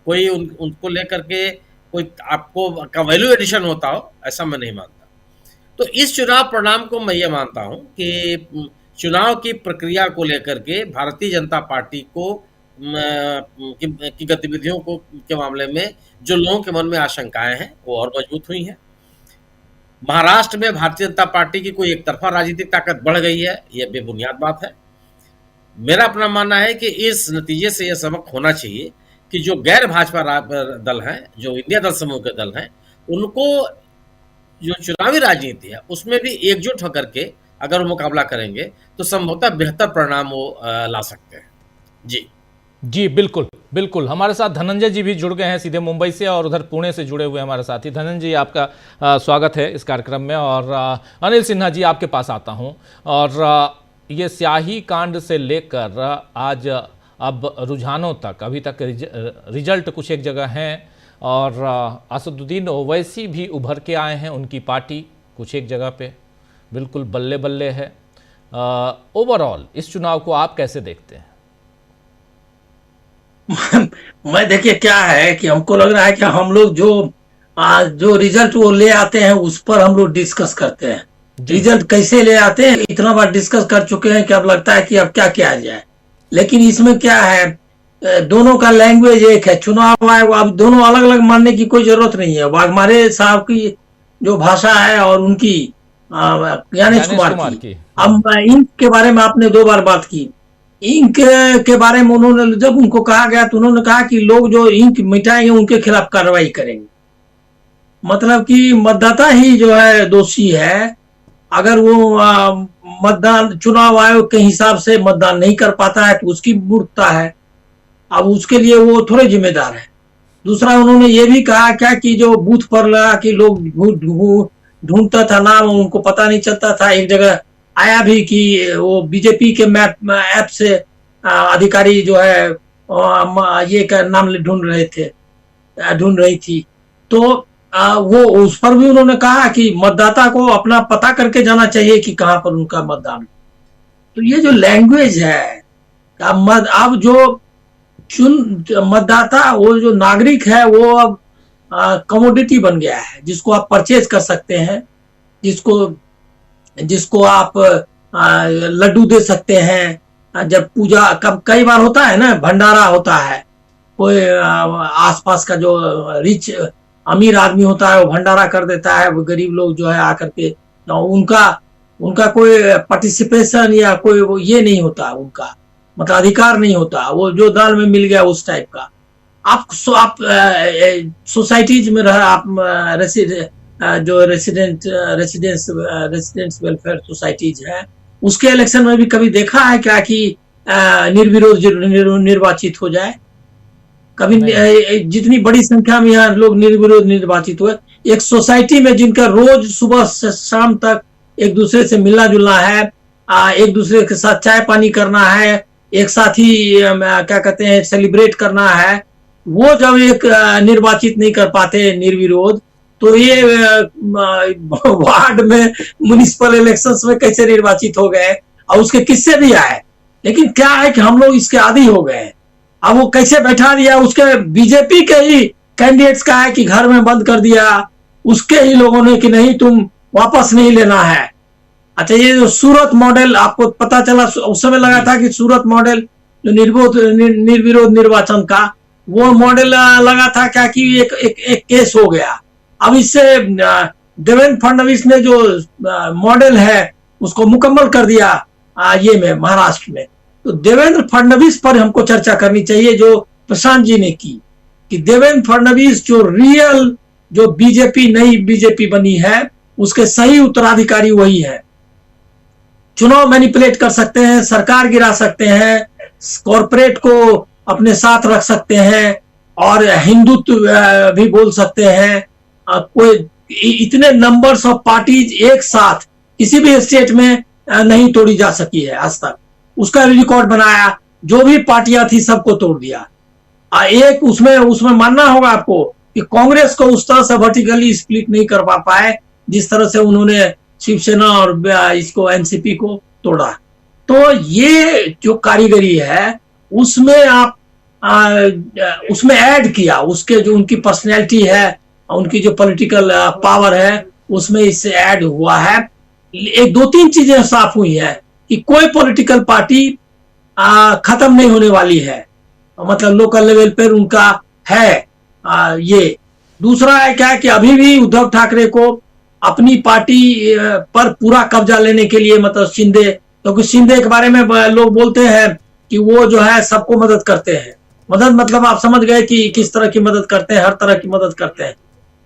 कोई उनको लेकर के कोई आपको का वैल्यू एडिशन होता हो, ऐसा मैं नहीं मानता। तो इस चुनाव परिणाम को मैं ये मानता हूं कि चुनाव की प्रक्रिया को लेकर के भारतीय जनता पार्टी को की गतिविधियों को के मामले में जो लोगों के मन में आशंकाएं हैं वो और मजबूत हुई हैं। महाराष्ट्र में भारतीय जनता पार्टी की कोई एक तरफा राजनीतिक ताकत बढ़ गई है, यह बेबुनियाद बात है। मेरा अपना मानना है कि इस नतीजे से यह सबक होना चाहिए कि जो गैर भाजपा दल हैं, जो इंडिया दल समूह के दल हैं, उनको जो चुनावी राजनीति है उसमें भी एकजुट होकर के अगर वो मुकाबला करेंगे तो संभवतः बेहतर परिणाम वो ला सकते हैं। जी। जी बिल्कुल बिल्कुल। हमारे साथ धनंजय जी भी जुड़ गए हैं सीधे मुंबई से, और उधर पुणे से जुड़े हुए हमारे साथी। धनंजय जी, आपका स्वागत है इस कार्यक्रम में। और अनिल सिन्हा जी, आपके पास आता हूं। और ये स्याही कांड से लेकर आज अब रुझानों तक, अभी तक रिजल्ट कुछ एक जगह हैं, और असदुद्दीन ओवैसी भी उभर के आए हैं, उनकी पार्टी कुछ एक जगह पे बिल्कुल बल्ले बल्ले है। ओवरऑल इस चुनाव को आप कैसे देखते हैं? मैं देखिए क्या है कि हमको लग रहा है कि हम लोग जो रिजल्ट वो ले आते हैं उस पर हम लोग डिस्कस करते हैं। रिजल्ट कैसे ले आते हैं इतना बार डिस्कस कर चुके हैं कि अब लगता है कि अब क्या किया जाए। लेकिन इसमें क्या है, दोनों का लैंग्वेज एक है। चुनाव आयोग, अब दोनों अलग अलग मानने की कोई जरूरत नहीं है। वाघमारे साहब की जो भाषा है और उनकी ज्ञानेश कुमार की। अब इंक के बारे में आपने 2 बार बात की। इंक के बारे में उन्होंने, जब उनको कहा गया तो उन्होंने कहा कि लोग जो इंक मिटाएंगे उनके खिलाफ कार्रवाई करेंगे। मतलब कि मतदाता ही जो है दोषी है। अगर वो मतदान चुनाव आयोग के हिसाब से मतदान नहीं कर पाता है तो उसकी मूर्खता है। अब उसके लिए वो थोड़े जिम्मेदार है। दूसरा, उन्होंने ये भी कहा क्या कि जो बूथ पर लगा कि लोग ढूंढता था नाम, उनको पता नहीं चलता था। एक जगह आया भी कि वो बीजेपी के मैप ऐप से अधिकारी जो है ये का नाम ढूंढ रही थी। तो वो उस पर भी उन्होंने कहा कि मतदाता को अपना पता करके जाना चाहिए कि कहां पर उनका मतदान। तो ये जो लैंग्वेज है, अब जो मतदाता, वो जो नागरिक है, वो अब कमोडिटी बन गया है जिसको आप परचेज कर सकते हैं, जिसको आप लड्डू दे सकते हैं। जब पूजा कई बार होता है ना, भंडारा होता है, कोई आसपास का जो रिच अमीर आदमी होता है वो भंडारा कर देता है, वो गरीब लोग जो है आकर के उनका कोई पार्टिसिपेशन या कोई ये नहीं होता, उनका मतलब अधिकार नहीं होता। वो जो दाल में मिल गया उस टाइप का। आप सोसाइटीज में रह, आप जो रेसिडेंस वेलफेयर सोसाइटीज है, उसके इलेक्शन में भी कभी देखा है क्या कि निर्विरोध निर्वाचित हो जाए? कभी जितनी बड़ी संख्या में यहाँ लोग निर्विरोध निर्वाचित हुए। एक सोसाइटी में जिनका रोज सुबह से शाम तक एक दूसरे से मिलना जुलना है, एक दूसरे के साथ चाय पानी करना है, एक साथ ही क्या कहते हैं सेलिब्रेट करना है, वो जब एक निर्वाचित नहीं कर पाते निर्विरोध, तो ये वार्ड में म्युनिसिपल इलेक्शंस में कैसे निर्वाचित हो गए? और उसके किस्से भी आए। लेकिन क्या है कि हम लोग इसके आदी हो गए। अब वो कैसे बैठा दिया, उसके बीजेपी के ही कैंडिडेट्स का है कि घर में बंद कर दिया, उसके ही लोगों ने कि नहीं तुम वापस नहीं लेना है। अच्छा, ये जो सूरत मॉडल आपको पता चला, उस समय लगा था कि सूरत मॉडल जो निर्विरोध निर्वाचन का, वो मॉडल लगा था क्या कि एक केस हो गया। अब इससे देवेंद्र फडणवीस ने जो मॉडल है उसको मुकम्मल कर दिया ये में महाराष्ट्र में। तो देवेंद्र फडणवीस पर हमको चर्चा करनी चाहिए जो प्रशांत जी ने की, कि देवेंद्र फडणवीस जो रियल जो बीजेपी नई बीजेपी बनी है उसके सही उत्तराधिकारी वही है। चुनाव मैनिपुलेट कर सकते हैं, सरकार गिरा सकते हैं, कॉरपोरेट को अपने साथ रख सकते हैं, और हिंदुत्व भी बोल सकते हैं। कोई इतने नंबर्स ऑफ पार्टीज एक साथ किसी भी स्टेट में नहीं तोड़ी जा सकी है आज तक। उसका रिकॉर्ड बनाया, जो भी पार्टियां थी सबको तोड़ दिया। एक उसमें मानना होगा आपको कि कांग्रेस को उस तरह से वर्टिकली स्प्लिट नहीं कर पाए जिस तरह से उन्होंने शिवसेना और इसको एनसीपी को तोड़ा। तो ये जो कारीगरी है उसमें आप उसमें ऐड किया, उसके जो उनकी पर्सनैलिटी है, उनकी जो पॉलिटिकल पावर है उसमें इससे ऐड हुआ है। एक 2-3 चीजें साफ हुई है कि कोई पॉलिटिकल पार्टी खत्म नहीं होने वाली है, मतलब लोकल लेवल पर उनका है ये। दूसरा है क्या कि अभी भी उद्धव ठाकरे को अपनी पार्टी पर पूरा कब्जा लेने के लिए, मतलब शिंदे, क्योंकि शिंदे के बारे में लोग बोलते हैं कि वो जो है सबको मदद करते हैं। मदद मतलब आप समझ गए कि किस तरह की मदद करते हैं, हर तरह की मदद करते हैं।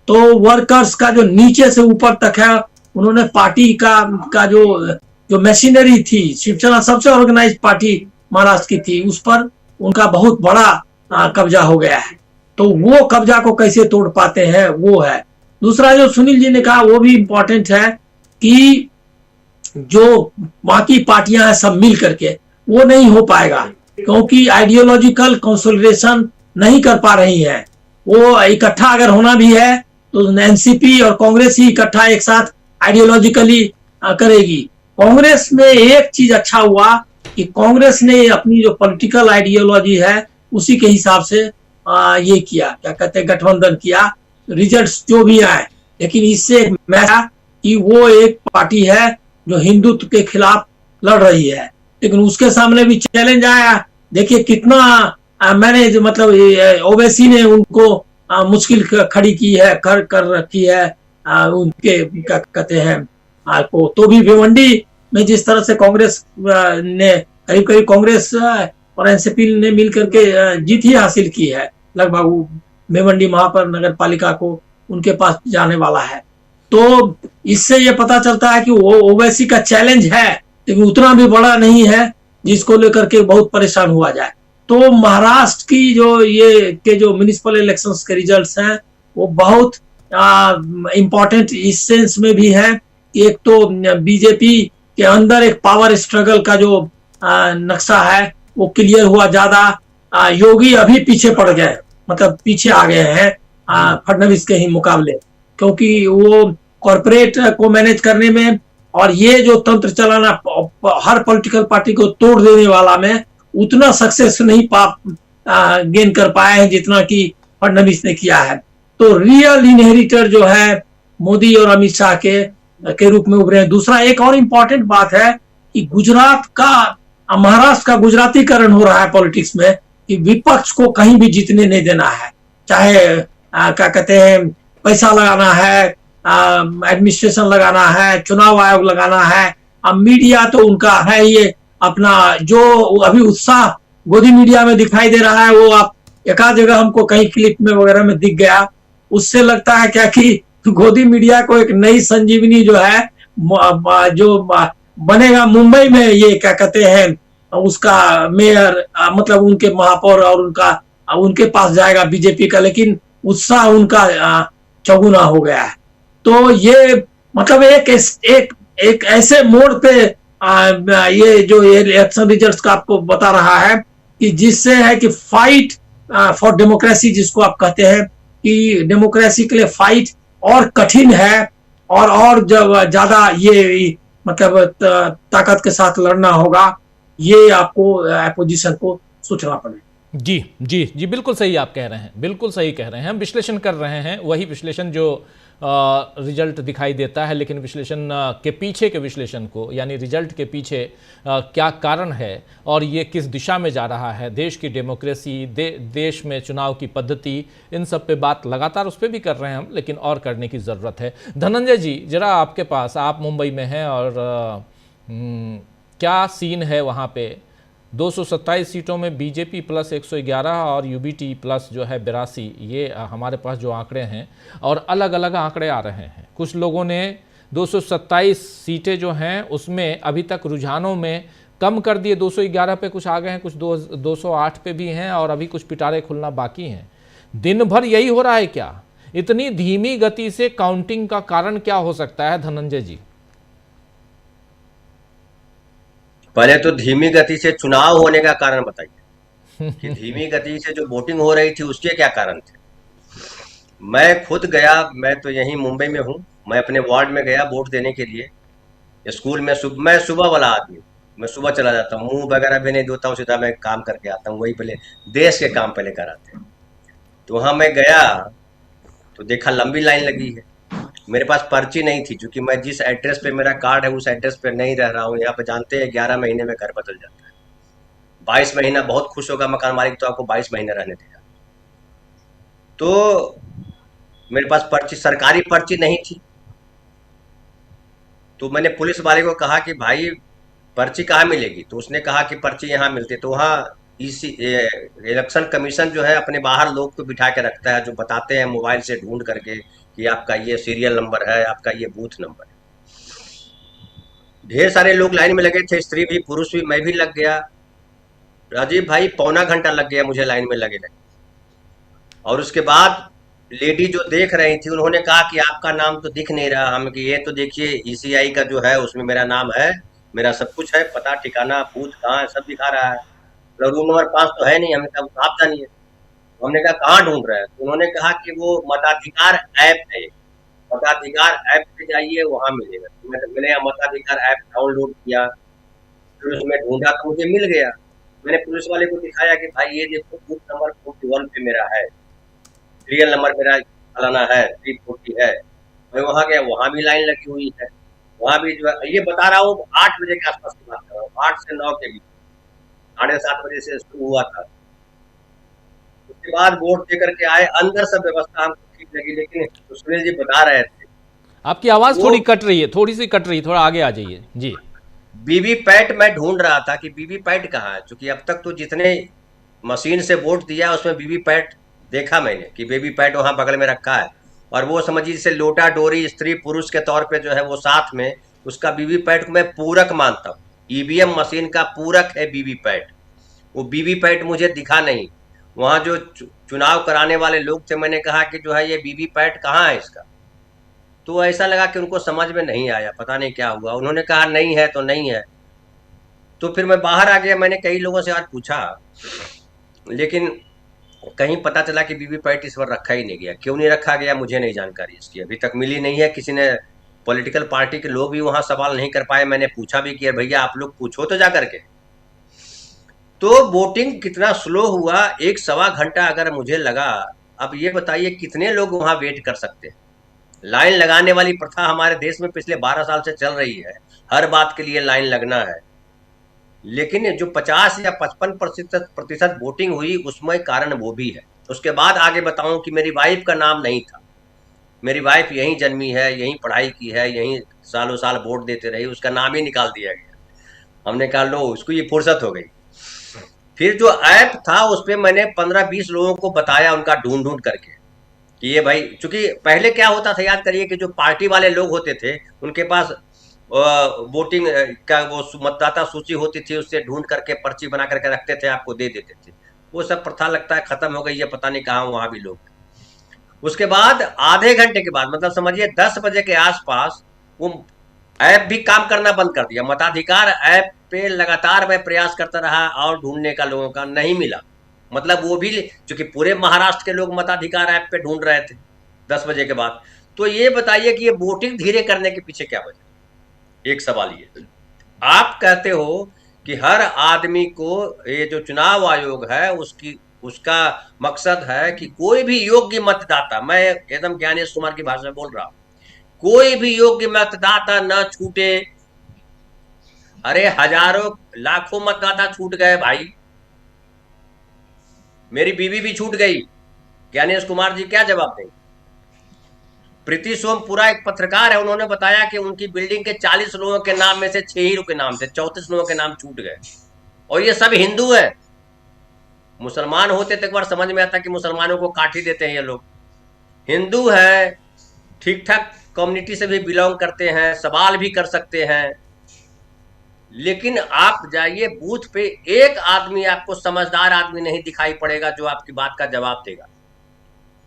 तो वर्कर्स का जो नीचे से ऊपर तक है, उन्होंने पार्टी का जो मशीनरी थी, शिवसेना सबसे ऑर्गेनाइज पार्टी महाराष्ट्र की थी, उस पर उनका बहुत बड़ा कब्जा हो गया है। तो वो कब्जा को कैसे तोड़ पाते हैं वो है। दूसरा जो सुनील जी ने कहा वो भी इंपॉर्टेंट है कि जो बाकी पार्टियां हैं सब मिल करके वो नहीं हो पाएगा, क्योंकि आइडियोलॉजिकल कंसोलिडेशन नहीं कर पा रही है। वो इकट्ठा अगर होना भी है तो एनसीपी और कांग्रेस ही इकट्ठा एक साथ आइडियोलॉजिकली करेगी। कांग्रेस में एक चीज अच्छा हुआ कि कांग्रेस ने अपनी जो पॉलिटिकल आइडियोलॉजी है उसी के हिसाब से ये किया, क्या कहते हैं, गठबंधन किया, रिजल्ट्स जो भी आए। लेकिन इससे मैं कि वो एक पार्टी है जो हिंदुत्व के खिलाफ लड़ रही है, लेकिन उसके सामने भी चैलेंज आया। देखिए कितना मैंने जो मतलब ओवैसी ने उनको मुश्किल खड़ी की है, कर रखी है उनके क्या कहते हैं को। तो भी भिवंडी में जिस तरह से कांग्रेस ने करीब करीब कांग्रेस और एनसीपी ने मिलकर के जीत ही हासिल की है, लगभग भिवंडी महापौर नगर पालिका को उनके पास जाने वाला है। तो इससे ये पता चलता है कि वो ओवैसी का चैलेंज है, लेकिन उतना भी बड़ा नहीं है जिसको लेकर के बहुत परेशान हुआ जाए। तो महाराष्ट्र की जो म्युनिसिपल इलेक्शंस के रिजल्ट्स हैं वो बहुत इंपॉर्टेंट इस सेंस में भी है। एक तो बीजेपी के अंदर एक पावर स्ट्रगल का जो नक्शा है वो क्लियर हुआ ज्यादा। योगी अभी पीछे पड़ गए, मतलब पीछे आ गए हैं फडणवीस के ही मुकाबले, क्योंकि वो कॉर्पोरेट को मैनेज करने में और ये जो तंत्र चलाना हर पॉलिटिकल पार्टी को तोड़ देने वाला में उतना सक्सेस नहीं गेन कर पाए हैं जितना कि फडणवीस ने किया है। तो रियल इनहेरिटर जो है मोदी और अमित शाह के रूप में उभरे हैं। दूसरा एक और इम्पोर्टेंट बात है कि गुजरात का महाराष्ट्र का गुजरातीकरण हो रहा है पॉलिटिक्स में, कि विपक्ष को कहीं भी जीतने नहीं देना है, चाहे क्या कहते हैं पैसा लगाना है, एडमिनिस्ट्रेशन लगाना है, चुनाव आयोग लगाना है। अब मीडिया तो उनका है ये अपना जो अभी उत्साह गोदी मीडिया में दिखाई दे रहा है वो आप एक आध जगह हमको कहीं क्लिप में वगैरह में दिख गया। उससे लगता है क्या कि गोदी मीडिया को एक नई संजीवनी जो है जो बनेगा मुंबई में, ये क्या कहते हैं उसका मेयर मतलब उनके महापौर और उनके पास जाएगा बीजेपी का, लेकिन उत्साह उनका चौगुना हो गया है। तो ये मतलब एक ऐसे मोड़ पे ये जो इलेक्शन रिजल्ट्स का आपको बता रहा है कि जिससे है कि फाइट फॉर डेमोक्रेसी जिसको आप कहते हैं कि डेमोक्रेसी के लिए फाइट और कठिन है और जब ज्यादा ये मतलब ताकत के साथ लड़ना होगा, ये आपको अपोजिशन को सोचना पड़ेगा। जी जी जी, बिल्कुल सही आप कह रहे हैं, बिल्कुल सही कह रहे हैं। हम विश्लेषण कर रहे हैं वही विश्लेषण जो रिजल्ट दिखाई देता है, लेकिन विश्लेषण के पीछे के विश्लेषण को, यानी रिजल्ट के पीछे क्या कारण है और ये किस दिशा में जा रहा है, देश की डेमोक्रेसी, देश में चुनाव की पद्धति, इन सब पे बात लगातार उस पर भी कर रहे हैं हम, लेकिन और करने की ज़रूरत है। धनंजय जी, जरा आपके पास, आप मुंबई में हैं और क्या सीन है वहाँ पे? 227 सीटों में बीजेपी प्लस 111 और यूबीटी प्लस जो है 82, ये हमारे पास जो आंकड़े हैं, और अलग अलग आंकड़े आ रहे हैं। कुछ लोगों ने 227 सीटें जो हैं उसमें अभी तक रुझानों में कम कर दिए, 211 पे कुछ आ गए हैं, कुछ 208 पे भी हैं और अभी कुछ पिटारे खुलना बाकी हैं। दिन भर यही हो रहा है क्या? इतनी धीमी गति से काउंटिंग का कारण क्या हो सकता है धनंजय जी? पहले तो धीमी गति से चुनाव होने का कारण बताइए कि धीमी गति से जो वोटिंग हो रही थी उसके क्या कारण थे। मैं खुद गया, मैं तो यहीं मुंबई में हूँ, मैं अपने वार्ड में गया वोट देने के लिए। स्कूल में मैं सुबह वाला आदमी, मैं सुबह चला जाता हूँ, मुंह वगैरह भी नहीं धोता हूँ, सीधा मैं काम करके आता हूँ, वही पहले देश के काम पहले कराते हैं। तो वहाँ मैं गया तो देखा लंबी लाइन लगी है। मेरे पास पर्ची नहीं थी, क्योंकि मैं जिस एड्रेस पे मेरा कार्ड है उस एड्रेस पे नहीं रह रहा हूँ। यहाँ पे जानते हैं 11 महीने में घर बदल जाता है। 22 महीना बहुत खुश होगा मकान मालिक तो आपको 22 महीने रहने देगा। तो मेरे पास पर्ची, सरकारी पर्ची नहीं थी। तो मैंने पुलिस वाले को कहा कि भाई पर्ची कहाँ मिलेगी? तो उसने कहा कि पर्ची यहाँ मिलती है। तो वहाँ इलेक्शन कमीशन जो है अपने बाहर लोग को बिठा के रखता है, जो बताते हैं मोबाइल से ढूंढ करके कि आपका ये सीरियल नंबर है, आपका ये बूथ नंबर है। ढेर सारे लोग लाइन में लगे थे, स्त्री भी पुरुष भी, मैं भी लग गया। राजीव भाई, पौना घंटा लग गया मुझे लाइन में लगे लगे। और उसके बाद लेडी जो देख रही थी उन्होंने कहा कि आपका नाम तो दिख नहीं रहा। हम कि ये तो देखिए ईसीआई का जो है उसमें मेरा नाम है, मेरा सब कुछ है, पता ठिकाना बूथ कहाँ है सब दिखा रहा है, रूम नंबर 5 तो है नहीं। हमने कहा आप जानिए। हमने कहा कहाँ ढूंढ रहे हैं? तो उन्होंने कहा कि वो मताधिकार ऐप है, मताधिकार ऐप पे जाइए वहां मिलेगा। तो मैंने मताधिकार ऐप डाउनलोड किया, फिर उसमें ढूंढा तो मुझे मिल गया। मैंने पुलिस वाले को दिखाया कि भाई ये देखो बूथ नंबर 41 पे मेरा है, सीरियल नंबर मेरा फलाना है, 340 है। मैं वहां गया, वहां भी लाइन लगी हुई है, वहां भी जो है ये बता रहा हूँ 8 बजे के आसपास की बात कर रहा हूँ, 8 से 9 के बीच, 7:30 बजे से शुरू हुआ था। उसके बाद वोट दे करके आए, अंदर सब व्यवस्था हमको ठीक लगी, लेकिन सुनील जी बता रहे थे आपकी आवाज थोड़ी कट रही है, थोड़ी सी कट रही है, थोड़ा आगे आ जाइए जी। वीवीपैट मैं ढूंढ रहा था कि वीवीपैट कहाँ है, क्योंकि अब तक तो जितने मशीन से वोट दिया उसमें वीवीपैट देखा मैंने कि वीवीपैट वहां बगल में रखा है, और वो समझिए जैसे लोटा डोरी स्त्री पुरुष के तौर पे जो है वो साथ में, उसका वीवीपैट को मैं पूरक मानता हूँ। ईवीएम मशीन का पूरक है वीवीपैट, वो वीवीपैट मुझे दिखा नहीं। वहां जो चुनाव कराने वाले लोग थे, मैंने कहा कि जो है ये वीवीपैट कहाँ है इसका, तो ऐसा लगा कि उनको समझ में नहीं आया, पता नहीं क्या हुआ। उन्होंने कहा नहीं है तो नहीं है। तो फिर मैं बाहर आ गया, मैंने कई लोगों से आज पूछा, लेकिन कहीं पता चला कि वीवीपैट इस बार रखा ही नहीं गया। क्यों नहीं रखा गया मुझे नहीं जानकारी इसकी अभी तक मिली नहीं है। किसी ने, पॉलिटिकल पार्टी के लोग भी वहां सवाल नहीं कर पाए। मैंने पूछा भी कि भैया आप लोग पूछो तो जा करके। तो वोटिंग कितना स्लो हुआ, 1-1.25 घंटा अगर मुझे लगा। अब ये बताइए कितने लोग वहां वेट कर सकते हैं? लाइन लगाने वाली प्रथा हमारे देश में पिछले 12 साल से चल रही है, हर बात के लिए लाइन लगना है। लेकिन जो 50 या 55% वोटिंग हुई उसमें कारण वो भी है। उसके बाद आगे बताऊं कि मेरी वाइफ का नाम नहीं था। मेरी वाइफ यहीं जन्मी है, यहीं पढ़ाई की है, यहीं सालों साल वोट देते रही, उसका नाम ही निकाल दिया गया। हमने कहा लो उसको ये फुर्सत हो गई। फिर जो ऐप था उस पर मैंने 15-20 लोगों को बताया, उनका ढूंढ ढूंढ करके कि ये भाई, चूंकि पहले क्या होता था याद करिए कि जो पार्टी वाले लोग होते थे उनके पास वोटिंग का वो मतदाता सूची होती थी, उससे ढूंढ करके पर्ची बना करके रखते थे, आपको दे देते थे। वो सब प्रथा लगता है खत्म हो गई है, पता नहीं कहाँ वहां भी लोग। उसके बाद आधे घंटे के बाद, मतलब समझिए 10 बजे के आसपास, वो ऐप भी काम करना बंद कर दिया। मताधिकार ऐप पे लगातार मैं प्रयास करता रहा और ढूंढने का लोगों का नहीं मिला। मतलब वो भी, चूंकि पूरे महाराष्ट्र के लोग मताधिकार ऐप पे ढूंढ रहे थे 10 बजे के बाद। तो ये बताइए कि ये वोटिंग धीरे करने के पीछे क्या वजह? एक सवाल ये, आप कहते हो कि हर आदमी को, ये जो चुनाव आयोग है उसका मकसद है कि कोई भी योग्य मतदाता, मैं एकदम ज्ञानेश कुमार की भाषा में बोल रहा हूं, कोई भी योग्य मतदाता न छूटे। अरे हजारों लाखों मतदाता छूट गए भाई, मेरी बीवी भी छूट गई। ज्ञानेश कुमार जी क्या जवाब देंगे? प्रीति सोमपुरा एक पत्रकार है, उन्होंने बताया कि उनकी बिल्डिंग के 40 लोगों के नाम में से 6 ही के नाम थे, 34 लोगों के नाम छूट गए। और ये सब हिंदू है। मुसलमान होते तो एक बार समझ में आता कि मुसलमानों को काट ही देते हैं ये लोग। हिंदू है, ठीक ठाक कम्युनिटी से भी बिलोंग करते हैं, सवाल भी कर सकते हैं। लेकिन आप जाइए बूथ पे, एक आदमी आपको समझदार आदमी नहीं दिखाई पड़ेगा जो आपकी बात का जवाब देगा।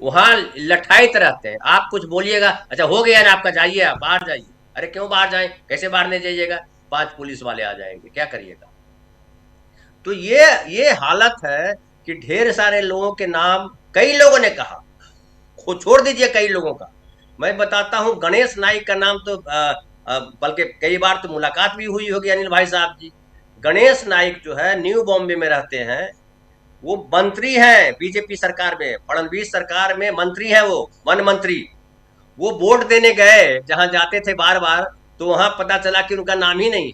वहां लठाइत रहते हैं, आप कुछ बोलिएगा, अच्छा हो गया ना आपका, जाइए आप बाहर जाइए। अरे क्यों बाहर जाएं? कैसे बाहर नहीं जाइएगा? 5 पुलिस वाले आ जाएंगे, क्या करिएगा? तो ये हालत है कि ढेर सारे लोगों के नाम, कई लोगों ने कहा, छोड़ दीजिए कई लोगों का, मैं बताता हूं गणेश नाइक का नाम तो बल्कि कई बार तो मुलाकात भी हुई होगी अनिल भाई साहब जी। गणेश नाइक जो है न्यू बॉम्बे में रहते हैं, वो मंत्री हैं बीजेपी सरकार में, फडणवीस सरकार में मंत्री हैं, वो वन मंत्री। वो वोट देने गए, जहां जाते थे बार बार, तो वहां पता चला कि उनका नाम ही नहीं।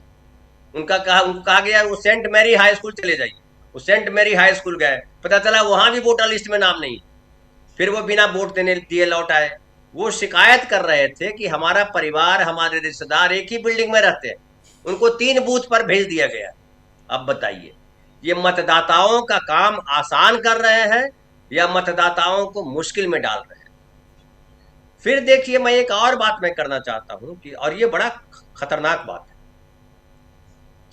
उनको कहा गया वो सेंट मैरी हाई स्कूल चले जाइए। वो सेंट मैरी हाई स्कूल गए, पता चला वहां भी वोटर लिस्ट में नाम नहीं। फिर वो बिना वोट देने दिए लौट आए। वो शिकायत कर रहे थे कि हमारा परिवार, हमारे रिश्तेदार एक ही बिल्डिंग में रहते हैं, उनको 3 बूथ पर भेज दिया गया। अब बताइए, ये मतदाताओं का काम आसान कर रहे हैं या मतदाताओं को मुश्किल में डाल रहे हैं? फिर देखिए, मैं एक और बात मैं करना चाहता हूं कि, और ये बड़ा खतरनाक बात है,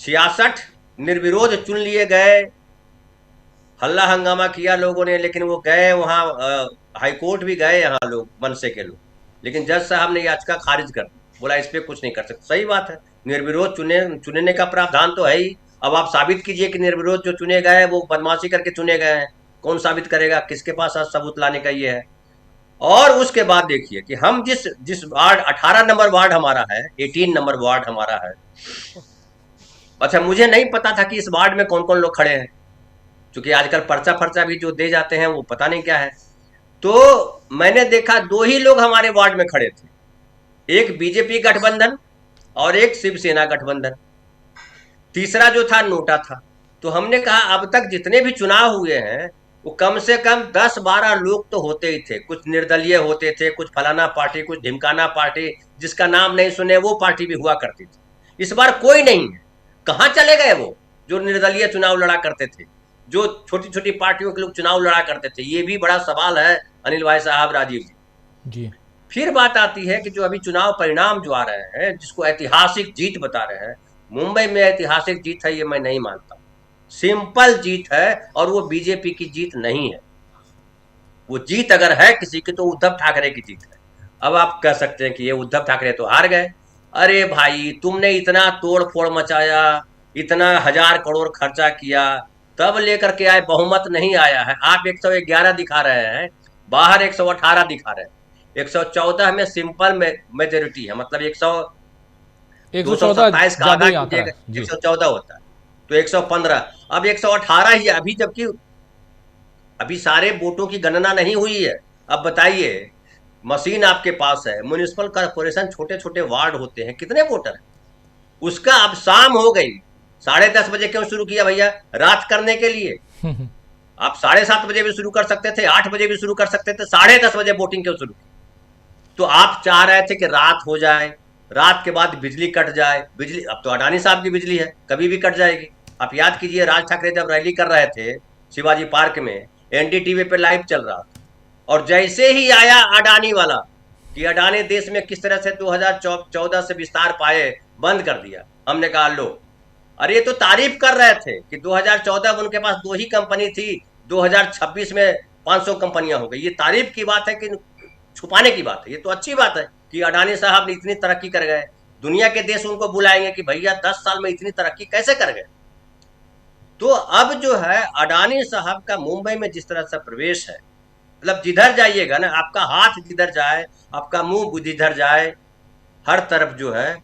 66 निर्विरोध चुन लिए गए, हल्ला हंगामा किया लोगों ने, लेकिन वो गए वहाँ, हाईकोर्ट भी गए यहाँ लोग, मनसे के लोग, लेकिन जज साहब ने याचिका खारिज कर दी, बोला इस पे कुछ नहीं कर सकते। सही बात है, निर्विरोध चुनने का प्रावधान तो है ही। अब आप साबित कीजिए कि निर्विरोध जो चुने गए हैं वो बदमाशी करके चुने गए हैं। कौन साबित करेगा? किसके पास आज सबूत लाने का ये है? और उसके बाद देखिए कि हम जिस जिस वार्ड 18 नंबर वार्ड हमारा है, 18 नंबर वार्ड हमारा है। अच्छा, मुझे नहीं पता था कि इस वार्ड में कौन कौन लोग खड़े हैं, क्योंकि आजकल पर्चा फर्चा भी जो दे जाते हैं वो पता नहीं क्या है। तो मैंने देखा 2 ही लोग हमारे वार्ड में खड़े थे, एक बीजेपी गठबंधन और एक शिवसेना गठबंधन, तीसरा जो था नोटा था। तो हमने कहा अब तक जितने भी चुनाव हुए हैं वो कम से कम 10-12 लोग तो होते ही थे, कुछ निर्दलीय होते थे, कुछ फलाना पार्टी, कुछ ढिमकाना पार्टी, जिसका नाम नहीं सुने वो पार्टी भी हुआ करती थी। इस बार कोई नहीं है। कहाँ चले गए वो जो निर्दलीय चुनाव लड़ा करते थे, जो छोटी छोटी पार्टियों के लोग चुनाव लड़ा करते थे? ये भी बड़ा सवाल है अनिल भाई साहब, राजीव जी। फिर बात आती है कि जो अभी चुनाव परिणाम जो आ रहे हैं, जिसको ऐतिहासिक जीत बता रहे हैं, मुंबई में ऐतिहासिक जीत है ये मैं नहीं मानता। सिंपल जीत है और वो बीजेपी की जीत नहीं है। वो जीत अगर है किसी की तो उद्धव ठाकरे की जीत है। अब आप कह सकते हैं कि ये उद्धव ठाकरे तो हार गए। अरे भाई, तुमने इतना तोड़ फोड़ मचाया, इतना 1000 करोड़ खर्चा किया, तब लेकर के आए, बहुमत नहीं आया है। आप 111 दिखा रहे हैं, बाहर 118 दिखा रहे हैं। 114 में सिंपल मेजोरिटी है, मतलब 227 का आधा 114 होता है, तो 115। अब 118 ही है अभी, जबकि अभी सारे वोटों की गणना नहीं हुई है। अब बताइए, मशीन आपके पास है, म्युनिसिपल कॉर्पोरेशन छोटे छोटे वार्ड होते हैं, कितने वोटर हैं उसका? अब शाम हो गई, 10:30 बजे क्यों शुरू किया भैया? रात करने के लिए। आप 7:30 बजे भी शुरू कर सकते थे, 8 बजे भी शुरू कर सकते थे, 10:30 बजे वोटिंग क्यों शुरू की? तो आप चाह रहे थे कि रात हो जाए, रात के बाद बिजली कट जाए। बिजली अब तो अडानी साहब की बिजली है, कभी भी कट जाएगी। आप याद कीजिए, राज ठाकरे जब रैली कर रहे थे शिवाजी पार्क में, एनडीटीवी पे लाइव चल रहा था, और जैसे ही आया अडानी वाला कि अडानी देश में किस तरह से 2014 से विस्तार पाए, बंद कर दिया, हमने कहा लो। अरे ये तो तारीफ कर रहे थे कि 2014 में उनके पास 2 ही कंपनी थी, 2026 में 500 कंपनियां हो गई। ये तारीफ की बात है कि छुपाने की बात है? ये तो अच्छी बात है कि अडानी साहब ने इतनी तरक्की कर गए। दुनिया के देश उनको बुलाएंगे कि भैया 10 साल में इतनी तरक्की कैसे कर गए। तो अब जो है अडानी साहब का मुंबई में जिस तरह से प्रवेश है, मतलब जिधर जाइएगा ना, आपका हाथ जिधर जाए, आपका मुंह जिधर जाए, हर तरफ जो है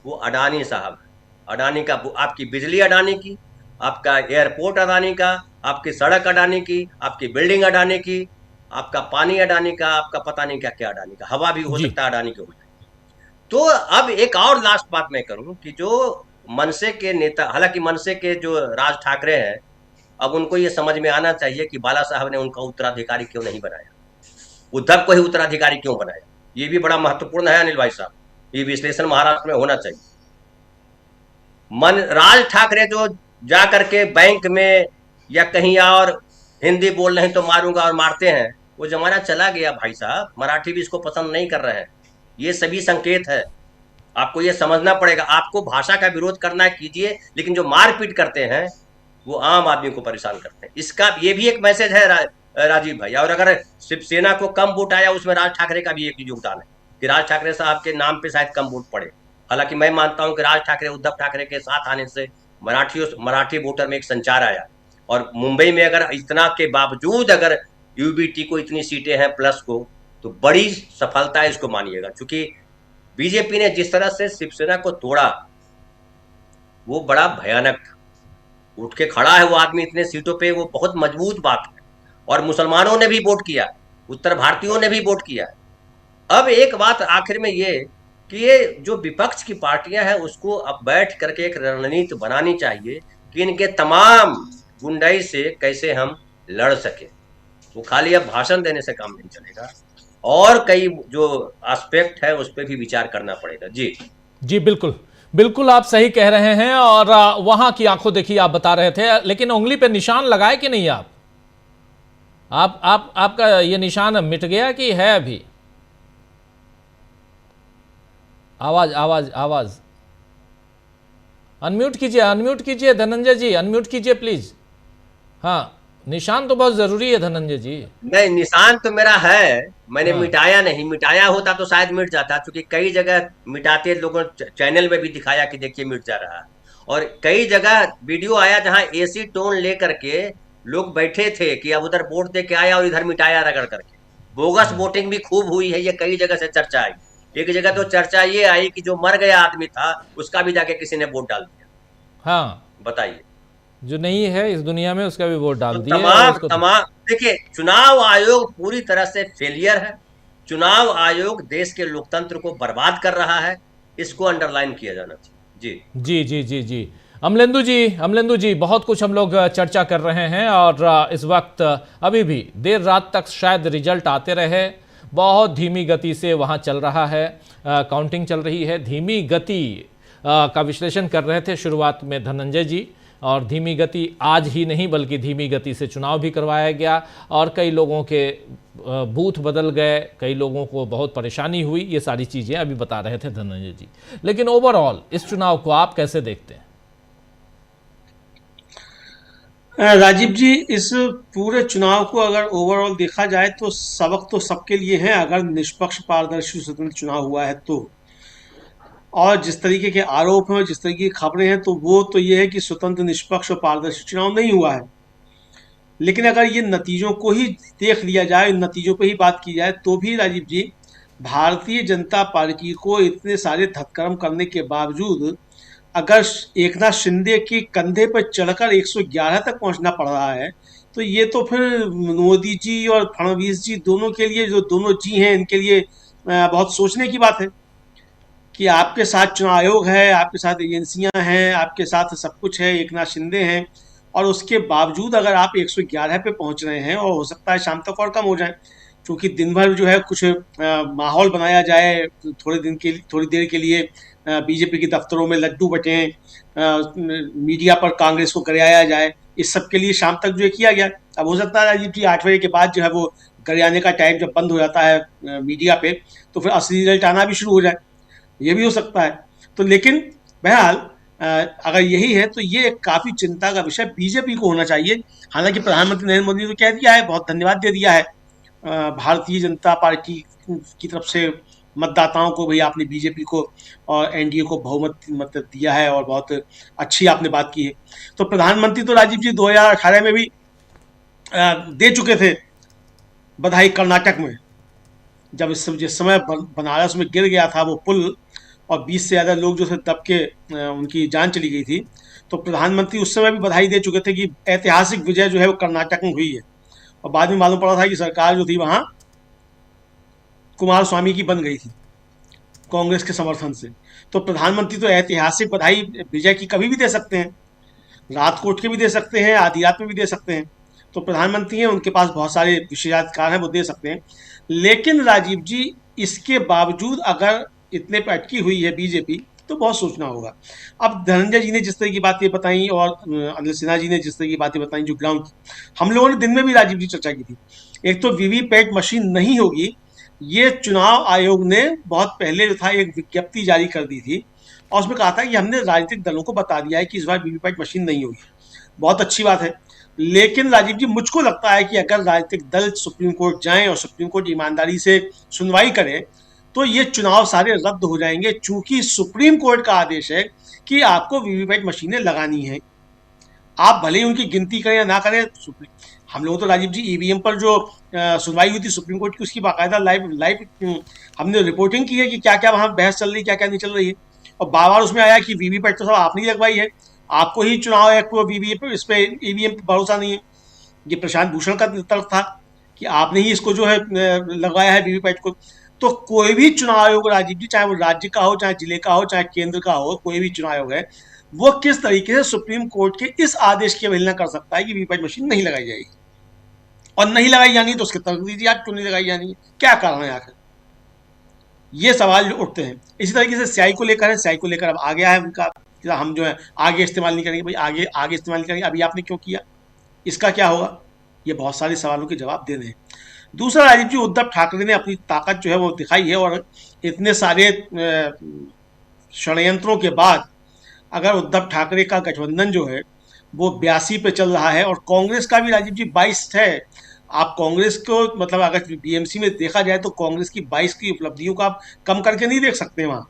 वो अडानी साहब है। अडानी का, आपकी बिजली अडानी की, आपका एयरपोर्ट अडानी का, आपकी सड़क अडानी की, आपकी बिल्डिंग अडानी की, आपका पानी अडानी का, आपका पता नहीं क्या क्या अडानी का, हवा भी हो सकता है अडानी के हो जाए। तो अब एक और लास्ट बात मैं करूं कि जो मनसे के नेता, हालांकि मनसे के जो राज ठाकरे हैं, अब उनको ये समझ में आना चाहिए कि बाला साहब ने उनका उत्तराधिकारी क्यों नहीं बनाया, उद्धव को ही उत्तराधिकारी क्यों बनाया। ये भी बड़ा महत्वपूर्ण है अनिल भाई साहब, ये विश्लेषण महाराष्ट्र में होना चाहिए। राज ठाकरे जो जा करके बैंक में या कहीं और हिंदी बोल रहे तो मारूंगा और मारते हैं, वो जमाना चला गया भाई साहब। मराठी भी इसको पसंद नहीं कर रहे हैं। ये सभी संकेत है, आपको ये समझना पड़ेगा। आपको भाषा का विरोध करना है कीजिए, लेकिन जो मारपीट करते हैं वो आम आदमी को परेशान करते हैं। इसका ये भी एक मैसेज है राजीव भाई। और अगर शिवसेना को कम वोट आया, उसमें राज ठाकरे का भी एक योगदान है कि राज ठाकरे साहब के नाम पे शायद कम वोट पड़े। हालांकि मैं मानता हूं कि राज ठाकरे, उद्धव ठाकरे के साथ आने से मराठी वोटर में एक संचार आया। और मुंबई में अगर इतना के बावजूद अगर यूबीटी को इतनी सीटें हैं प्लस को, तो बड़ी सफलता है, इसको मानिएगा। क्योंकि बीजेपी ने जिस तरह से शिवसेना को तोड़ा वो बड़ा भयानक था। उठ के खड़ा है वो आदमी इतने सीटों पे, वो बहुत मजबूत बात है। और मुसलमानों ने भी वोट किया, उत्तर भारतीयों ने भी वोट किया। अब एक बात आखिर में ये कि ये जो विपक्ष की पार्टियां हैं उसको अब बैठ करके एक रणनीति बनानी चाहिए कि इनके तमाम गुंडाई से कैसे हम लड़ सके। वो खाली अब भाषण देने से काम नहीं चलेगा, और कई जो एस्पेक्ट है उस पर भी विचार करना पड़ेगा। जी जी, बिल्कुल बिल्कुल आप सही कह रहे हैं। और वहां की आंखों देखी आप बता रहे थे, लेकिन उंगली पे निशान लगाए कि नहीं आपका ये निशान मिट गया कि है अभी? आवाज आवाज आवाज अनम्यूट कीजिए धनंजय जी, अनम्यूट कीजिए प्लीज। हाँ, निशान तो बहुत जरूरी है धनंजय जी। नहीं, निशान तो मेरा है, मैंने हाँ। मिटाया नहीं, मिटाया होता तो शायद मिट जाता, क्योंकि कई जगह मिटाते लोगों ने चैनल में भी दिखाया कि देखिए मिट जा रहा है। और कई जगह वीडियो आया जहां एसी टोन लेकर के लोग बैठे थे कि अब उधर वोट दे के आया और इधर मिटाया रगड़ करके। बोगस वोटिंग भी खूब हुई है, ये कई जगह से चर्चा आई। एक जगह तो चर्चा ये आई कि जो मर गया आदमी था उसका भी जाके किसी ने वोट डाल दिया। हाँ, बताइए। जो नहीं है इस दुनिया में उसका भी वोट तो डाल दिए और तमाम उसको तमाम देखिए, चुनाव आयोग पूरी तरह से फेलियर है। चुनाव आयोग देश के लोकतंत्र को बर्बाद कर रहा है, इसको अंडरलाइन किया जाना चाहिए। जी जी। अमलेंदु जी, बहुत कुछ हम लोग चर्चा कर रहे हैं और इस वक्त अभी भी देर रात तक शायद रिजल्ट आते रहे। बहुत धीमी गति से वहाँ चल रहा है, काउंटिंग चल रही है। धीमी गति का विश्लेषण कर रहे थे शुरुआत में धनंजय जी, और धीमी गति आज ही नहीं बल्कि धीमी गति से चुनाव भी करवाया गया और कई लोगों के बूथ बदल गए, कई लोगों को बहुत परेशानी हुई। ये सारी चीज़ें अभी बता रहे थे धनंजय जी। लेकिन ओवरऑल इस चुनाव को आप कैसे देखते हैं? राजीव जी, इस पूरे चुनाव को अगर ओवरऑल देखा जाए तो सबक तो सबके लिए है, अगर निष्पक्ष पारदर्शी स्वतंत्र चुनाव हुआ है तो। और जिस तरीके के आरोप हैं, जिस तरीके की खबरें हैं, तो वो तो ये है कि स्वतंत्र निष्पक्ष और पारदर्शी चुनाव नहीं हुआ है। लेकिन अगर ये नतीजों को ही देख लिया जाए, नतीजों पे ही बात की जाए, तो भी राजीव जी, भारतीय जनता पार्टी को इतने सारे धक्कर्म करने के बावजूद अगर एकनाथ शिंदे के कंधे पर चढ़कर 111 तक पहुंचना पड़ रहा है, तो ये तो फिर मोदी जी और फडणवीस जी दोनों के लिए, जो दोनों जी हैं, इनके लिए बहुत सोचने की बात है कि आपके साथ चुनाव आयोग है, आपके साथ एजेंसियां हैं, आपके साथ सब कुछ है, एकनाथ शिंदे हैं, और उसके बावजूद अगर आप 111 पे पहुंच रहे हैं, और हो सकता है शाम तक और कम हो जाए, क्योंकि दिन भर जो है कुछ माहौल बनाया जाए, थोड़ी देर के लिए बीजेपी के दफ्तरों में लड्डू बटें, मीडिया पर कांग्रेस को गरियाया जाए, इस सब के लिए शाम तक जो है किया गया। अब हो सकता है राजीव जी 8 बजे के बाद जो है वो गरियाने का टाइम जब बंद हो जाता है मीडिया पे, तो फिर असली रिजल्ट आना भी शुरू हो जाए, ये भी हो सकता है। तो लेकिन बहरहाल अगर यही है तो ये काफी चिंता का विषय बीजेपी को होना चाहिए। हालांकि प्रधानमंत्री नरेंद्र मोदी ने तो कह दिया है, बहुत धन्यवाद दे दिया है भारतीय जनता पार्टी की तरफ से मतदाताओं को, भाई आपने बीजेपी को और एनडीए को बहुमत मत दिया है और बहुत अच्छी आपने बात की है। तो प्रधानमंत्री तो राजीव जी 2018 में भी दे चुके थे बधाई कर्नाटक में, जब जिस समय बनारस में गिर गया था वो पुल और 20 से ज़्यादा लोग जो थे दब के उनकी जान चली गई थी, तो प्रधानमंत्री उस समय भी बधाई दे चुके थे कि ऐतिहासिक विजय जो है वो कर्नाटक में हुई है। और बाद में मालूम पड़ा था कि सरकार जो थी वहाँ कुमार स्वामी की बन गई थी कांग्रेस के समर्थन से। तो प्रधानमंत्री तो ऐतिहासिक बधाई विजय की कभी भी दे सकते हैं, रात को उठ के भी दे सकते हैं, आधी रात में भी दे सकते हैं। तो प्रधानमंत्री हैं, उनके पास बहुत सारे विशेषाधिकार हैं, वो दे सकते हैं। लेकिन राजीव जी, इसके बावजूद अगर इतने पे अटकी हुई है बीजेपी, तो बहुत सोचना होगा। अब धनंजय जी ने जिस तरह की बातें बताई और अनिल सिन्हा जी ने जिस तरह की बातें बताई, जो ग्राउंड हम लोगों ने दिन में भी राजीव जी चर्चा की थी। एक तो वीवीपैट मशीन नहीं होगी, ये चुनाव आयोग ने बहुत पहले जो था एक विज्ञप्ति जारी कर दी थी और उसमें कहा था कि हमने राजनीतिक दलों को बता दिया है कि इस बार वीवीपैट मशीन नहीं होगी। बहुत अच्छी बात है। लेकिन राजीव जी, मुझको लगता है कि अगर राजनीतिक दल सुप्रीम कोर्ट जाएं और सुप्रीम कोर्ट ईमानदारी से सुनवाई करे, तो ये चुनाव सारे रद्द हो जाएंगे, चूंकि सुप्रीम कोर्ट का आदेश है कि आपको वीवीपैट मशीनें लगानी है। आप भले ही उनकी गिनती करें या ना करें, हम लोगों तो राजीव जी ईवीएम पर जो सुनवाई हुई थी सुप्रीम कोर्ट की, उसकी बाकायदा लाइव हमने रिपोर्टिंग की है कि क्या क्या वहाँ बहस चल रही है, क्या क्या नहीं चल रही है। और बार बार उसमें आया कि वीवीपैट तो सब आपने ही लगवाई है, आपको ही चुनाव आयोग को वीवीपैट इस पे ईवीएम पर भरोसा नहीं है। ये प्रशांत भूषण का तर्क था कि आपने ही इसको जो है लगवाया है वीवीपैट को। तो कोई भी चुनाव आयोग राजीव जी, चाहे वो राज्य का हो, चाहे जिले का हो, चाहे केंद्र का हो, कोई भी चुनाव आयोग है, वो किस तरीके से सुप्रीम कोर्ट के इस आदेश की अवहेलना कर सकता है कि वीवीपैट मशीन नहीं लगाई जाएगी। और नहीं लगाई जानी तो उसके तर्क दीजिए, आप क्यों नहीं लगाई जानी है, क्या कारण है आखिर, ये सवाल जो उठते हैं। इसी तरीके से स्याही को लेकर है, स्याही को लेकर अब आ गया है उनका, हम जो है आगे इस्तेमाल नहीं करेंगे। भाई आगे इस्तेमाल नहीं करेंगे, अभी आपने क्यों किया, इसका क्या होगा, ये बहुत सारे सवालों के जवाब देने हैं। दूसरा राजीव जी, उद्धव ठाकरे ने अपनी ताकत जो है वो दिखाई है, और इतने सारे षड्यंत्रों के बाद अगर उद्धव ठाकरे का गठबंधन जो है वो 82 पे चल रहा है, और कांग्रेस का भी राजीव जी 22 है। आप कांग्रेस को मतलब अगर बीएमसी में देखा जाए तो कांग्रेस की 22 की उपलब्धियों को आप कम करके नहीं देख सकते वहां,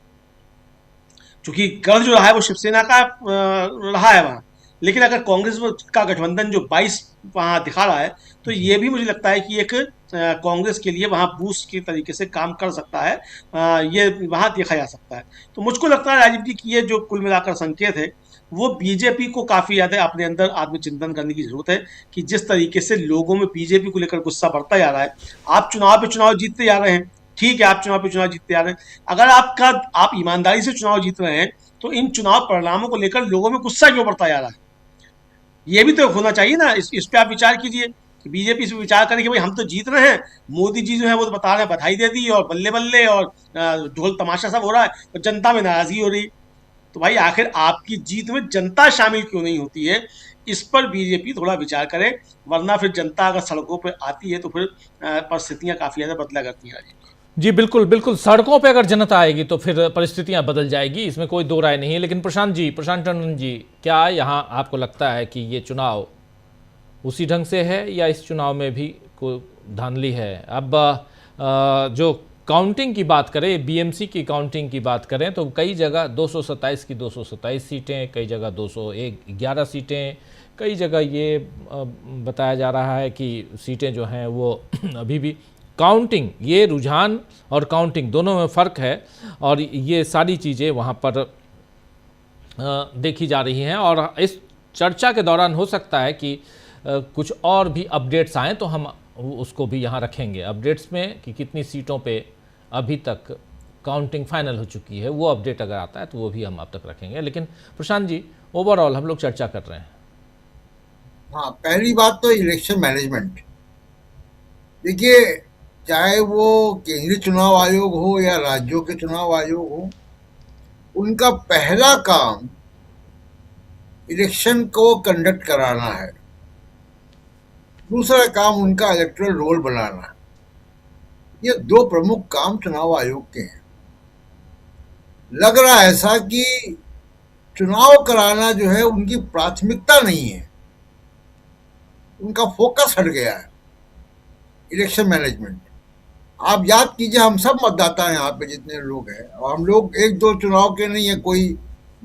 क्योंकि गढ़ जो रहा है वो शिवसेना का रहा है वहां। लेकिन अगर कांग्रेस का गठबंधन जो 22 वहां दिखा रहा है, तो ये भी मुझे लगता है कि एक कांग्रेस के लिए वहां बूस्ट के तरीके से काम कर सकता है। ये वहां देखा जा सकता है। तो मुझको लगता है राजीव जी की ये जो कुल मिलाकर संकेत है, वो बीजेपी को काफी ज्यादा अपने अंदर आत्मचिंतन करने की जरूरत है, कि जिस तरीके से लोगों में बीजेपी को लेकर गुस्सा बढ़ता जा रहा है। आप चुनाव पे चुनाव जीतते जा रहे हैं, ठीक है, आप चुनाव पे चुनाव जीतते जा रहे हैं, अगर आप ईमानदारी से चुनाव जीत रहे हैं, तो इन चुनाव परिणामों को लेकर लोगों में गुस्सा क्यों बढ़ता जा रहा है? ये भी तो होना चाहिए ना। इस पे आप विचार कीजिए कि बीजेपी इस पे विचार करे कि भाई हम तो जीत रहे हैं, मोदी जी जो है वो तो बता रहे हैं बधाई दे दी और बल्ले बल्ले और ढोल तमाशा सब हो रहा है, और जनता में नाराजगी हो रही। तो भाई आखिर आपकी जीत में जनता शामिल क्यों नहीं होती है? इस पर बीजेपी थोड़ा विचार करे, वरना फिर जनता अगर सड़कों पर आती है तो फिर परिस्थितियां काफी ज्यादा बदला करती हैं। जी बिल्कुल बिल्कुल, सड़कों पे अगर जनता आएगी तो फिर परिस्थितियां बदल जाएगी, इसमें कोई दो राय नहीं है। लेकिन प्रशांत टंडन जी, क्या यहाँ आपको लगता है कि ये चुनाव उसी ढंग से है या इस चुनाव में भी कोई धांधली है? अब जो काउंटिंग की बात करें, बीएमसी की काउंटिंग की बात करें, तो कई जगह 227 की 227 सीटें, कई जगह 211 सीटें, कई जगह ये बताया जा रहा है कि सीटें जो हैं वो अभी भी काउंटिंग, ये रुझान और काउंटिंग दोनों में फ़र्क है, और ये सारी चीज़ें वहाँ पर देखी जा रही हैं। और इस चर्चा के दौरान हो सकता है कि कुछ और भी अपडेट्स आएँ, तो हम उसको भी यहाँ रखेंगे अपडेट्स में, कि कितनी सीटों पे अभी तक काउंटिंग फाइनल हो चुकी है, वो अपडेट अगर आता है तो वो भी हम अब तक रखेंगे। लेकिन प्रशांत जी, ओवरऑल हम लोग चर्चा कर रहे हैं। हाँ, पहली बात तो इलेक्शन मैनेजमेंट। देखिए, चाहे वो केंद्रीय चुनाव आयोग हो या राज्यों के चुनाव आयोग हो, उनका पहला काम इलेक्शन को कंडक्ट कराना है, दूसरा काम उनका इलेक्टोरल रोल बनाना है। ये दो प्रमुख काम चुनाव आयोग के हैं। लग रहा है ऐसा कि चुनाव कराना जो है उनकी प्राथमिकता नहीं है, उनका फोकस हट गया है इलेक्शन मैनेजमेंट। आप याद कीजिए, हम सब मतदाता हैं यहाँ पे जितने लोग हैं, और हम लोग एक दो चुनाव के नहीं है, कोई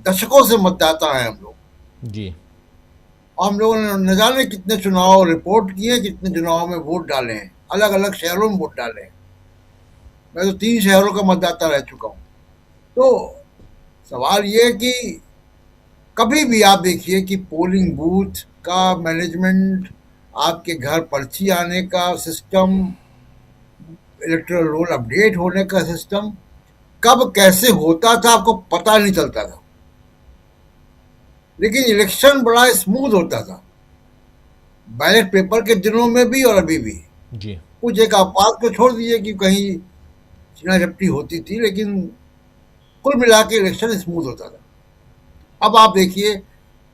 दशकों से मतदाता हैं हम लोग जी। और हम लोगों ने न जाने कितने चुनाव रिपोर्ट किए, कितने चुनाव में वोट डाले हैं, अलग अलग शहरों में वोट डाले हैं। मैं तो 3 शहरों का मतदाता रह चुका हूँ। तो सवाल ये है कि कभी भी आप देखिए कि पोलिंग बूथ का मैनेजमेंट, आपके घर पर्ची आने का सिस्टम, इलेक्टोरल रोल अपडेट होने का सिस्टम कब कैसे होता था आपको पता नहीं चलता था, लेकिन इलेक्शन बड़ा स्मूथ होता था, बैलेट पेपर के दिनों में भी और अभी भी जी। कुछ एक अपवाद को छोड़ दीजिए कि कहीं छीना झपटी होती थी, लेकिन कुल मिला के इलेक्शन स्मूथ होता था। अब आप देखिए,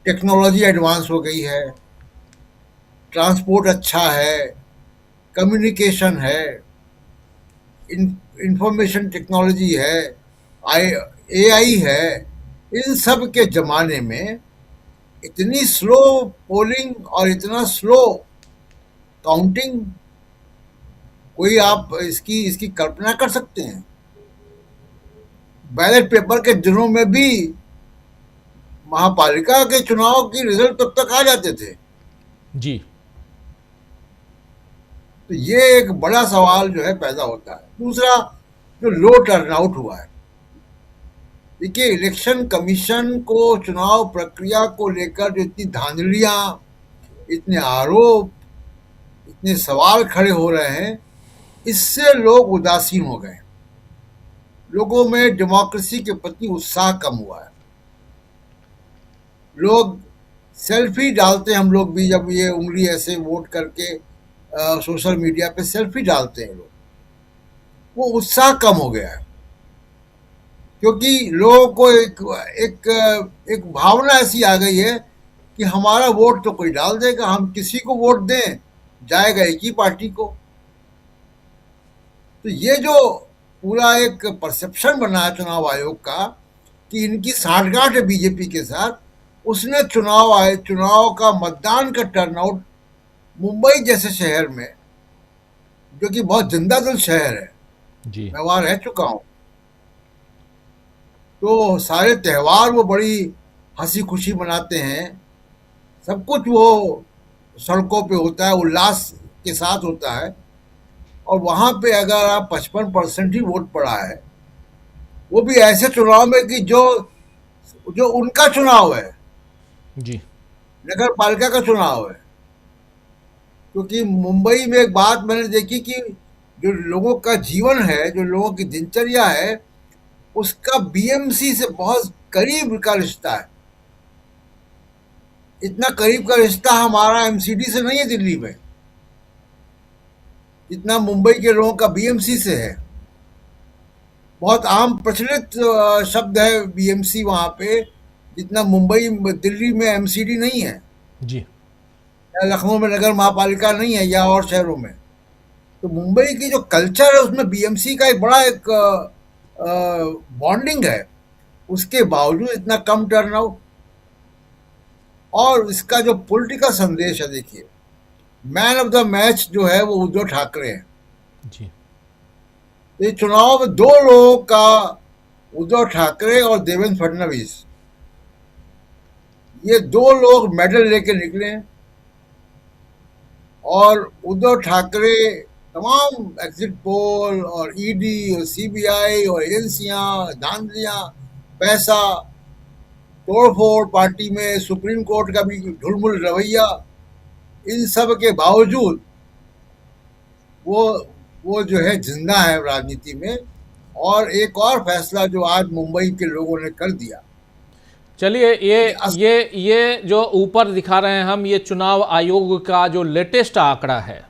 टेक्नोलॉजी एडवांस हो गई है, ट्रांसपोर्ट अच्छा है, कम्युनिकेशन है, इंफॉर्मेशन टेक्नोलॉजी है, एआई है। इन सब के ज़माने में इतनी स्लो पोलिंग और इतना स्लो काउंटिंग, कोई आप इसकी कल्पना कर सकते हैं? बैलेट पेपर के दिनों में भी महापालिका के चुनाव की रिजल्ट तब तक आ जाते थे जी। तो ये एक बड़ा सवाल जो है पैदा होता है। दूसरा, जो लो टर्नआउट हुआ है। देखिए, इलेक्शन कमीशन को चुनाव प्रक्रिया को लेकर जो इतनी धांधलियां, इतने आरोप, इतने सवाल खड़े हो रहे हैं, इससे लोग उदासीन हो गए। लोगों में डेमोक्रेसी के प्रति उत्साह कम हुआ है। लोग सेल्फी डालते हैं, हम लोग भी जब ये उंगली ऐसे वोट करके सोशल मीडिया पे सेल्फी डालते हैं लोग, वो उत्साह कम हो गया है, क्योंकि लोगों को एक भावना ऐसी आ गई है कि हमारा वोट तो कोई डाल देगा, हम किसी को वोट दें जाएगा एक ही पार्टी को। तो ये जो पूरा एक परसेप्शन बना है चुनाव आयोग का कि इनकी साठगांठ है बीजेपी के साथ, उसने चुनाव का मतदान का टर्नआउट मुंबई जैसे शहर में, जो कि बहुत जिंदादिल शहर है, जी मैं वहां रह चुका हूं, तो सारे त्योहार वो बड़ी हंसी खुशी मनाते हैं, सब कुछ वो सड़कों पे होता है, उल्लास के साथ होता है। और वहां पे अगर आप 55% ही वोट पड़ा है, वो भी ऐसे चुनाव में कि जो जो उनका चुनाव है, जी नगर पालिका का चुनाव है। क्योंकि मुंबई में एक बात मैंने देखी कि जो लोगों का जीवन है, जो लोगों की दिनचर्या है, उसका बीएमसी से बहुत करीब का रिश्ता है। इतना करीब का रिश्ता हमारा एमसीडी से नहीं है दिल्ली में, जितना मुंबई के लोगों का बीएमसी से है। बहुत आम प्रचलित शब्द है बीएमसी वहां पे, जितना मुंबई दिल्ली में एमसीडी नहीं है, जी या लखनऊ में नगर महापालिका नहीं है, या और शहरों में। तो मुंबई की जो कल्चर है उसमें बीएमसी का एक बड़ा एक बॉन्डिंग है। उसके बावजूद इतना कम टर्नआउट, और इसका जो पॉलिटिकल संदेश है, देखिए, मैन ऑफ द मैच जो है वो उद्धव ठाकरे हैं। जी तो इस चुनाव में दो लोगों का, उद्धव ठाकरे और देवेंद्र फडणवीस, ये दो लोग मेडल लेके निकले हैं। और उद्धव ठाकरे तमाम एग्जिट पोल और ईडी और सीबीआई और एजेंसियां, धांधलियां, पैसा, तोड़फोड़ पार्टी में, सुप्रीम कोर्ट का भी ढुलमुल रवैया, इन सब के बावजूद वो जो है जिंदा है राजनीति में। और एक और फैसला जो आज मुंबई के लोगों ने कर दिया। चलिए, ये जो ऊपर दिखा रहे हैं हम, ये चुनाव आयोग का जो लेटेस्ट आंकड़ा है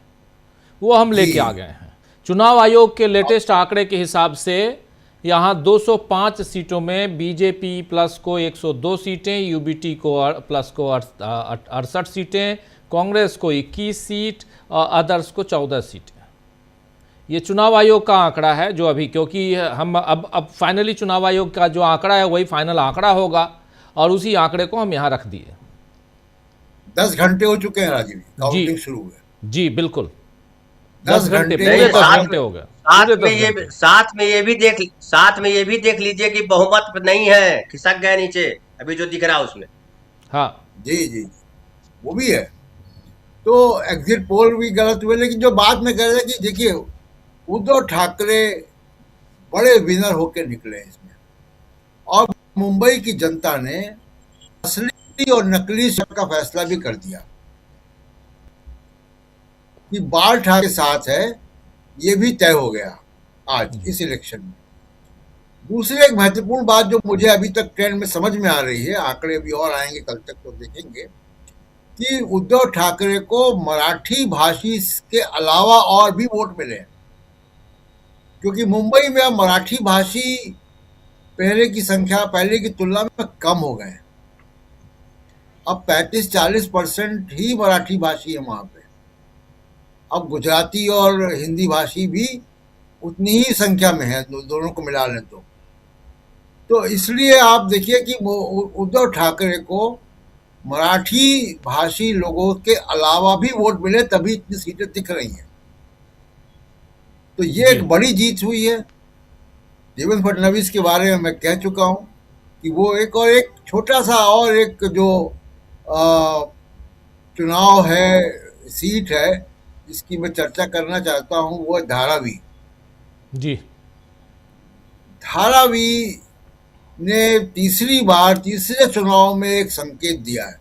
वो हम लेके आ गए हैं। चुनाव आयोग के लेटेस्ट आंकड़े के हिसाब से यहाँ 205 सीटों में बीजेपी प्लस को 102 सीटें, यूबीटी को प्लस को 68 सीटें, कांग्रेस को 21 सीट और अदर्स को 14 सीटें। ये चुनाव आयोग का आंकड़ा है जो अभी, क्योंकि हम अब फाइनली चुनाव आयोग का जो आंकड़ा है वही फाइनल आंकड़ा होगा, और उसी आंकड़े को हम यहाँ रख दिए। 10 घंटे हो चुके हैं राजीव, काउंटिंग शुरू हुए। जी बिल्कुल, 10 घंटे, घंटे, पूरे 10 घंटे हो गए। साथ में ये भी देख लीजिए कि बहुमत नहीं है, खिसक गए नीचे अभी जो दिख रहा है उसमें। हाँ जी, वो भी है। तो एग्जिट पोल भी गलत हुए, लेकिन जो बात में कह रहे थे कि देखिए, उद्धव ठाकरे बड़े विनर होकर निकले इसमें, और मुंबई की जनता ने असली और नकली शब्द का फैसला भी कर दिया कि बाल ठाकरे के साथ है, ये भी तय हो गया आज इस इलेक्शन में। दूसरी एक महत्वपूर्ण बात जो मुझे अभी तक ट्रेंड में समझ में आ रही है, आंकड़े भी और आएंगे कल तक तो देखेंगे, कि उद्धव ठाकरे को मराठी भाषी के अलावा और भी वोट मिले, क्योंकि मुंबई में अब मराठी भाषी पहले की तुलना में कम हो गए। अब 35-40% ही मराठी भाषी है वहां पे। अब गुजराती और हिंदी भाषी भी उतनी ही संख्या में है, दोनों को मिला लें तो इसलिए आप देखिए कि उद्धव ठाकरे को मराठी भाषी लोगों के अलावा भी वोट मिले, तभी इतनी सीटें दिख रही हैं। तो ये एक बड़ी जीत हुई है। देवेंद्र फडणवीस के बारे में मैं कह चुका हूं कि वो एक छोटा सा और एक जो चुनाव है, सीट है, जिसकी मैं चर्चा करना चाहता हूं, वो है धारावी। जी, धारावी ने तीसरे चुनाव में एक संकेत दिया है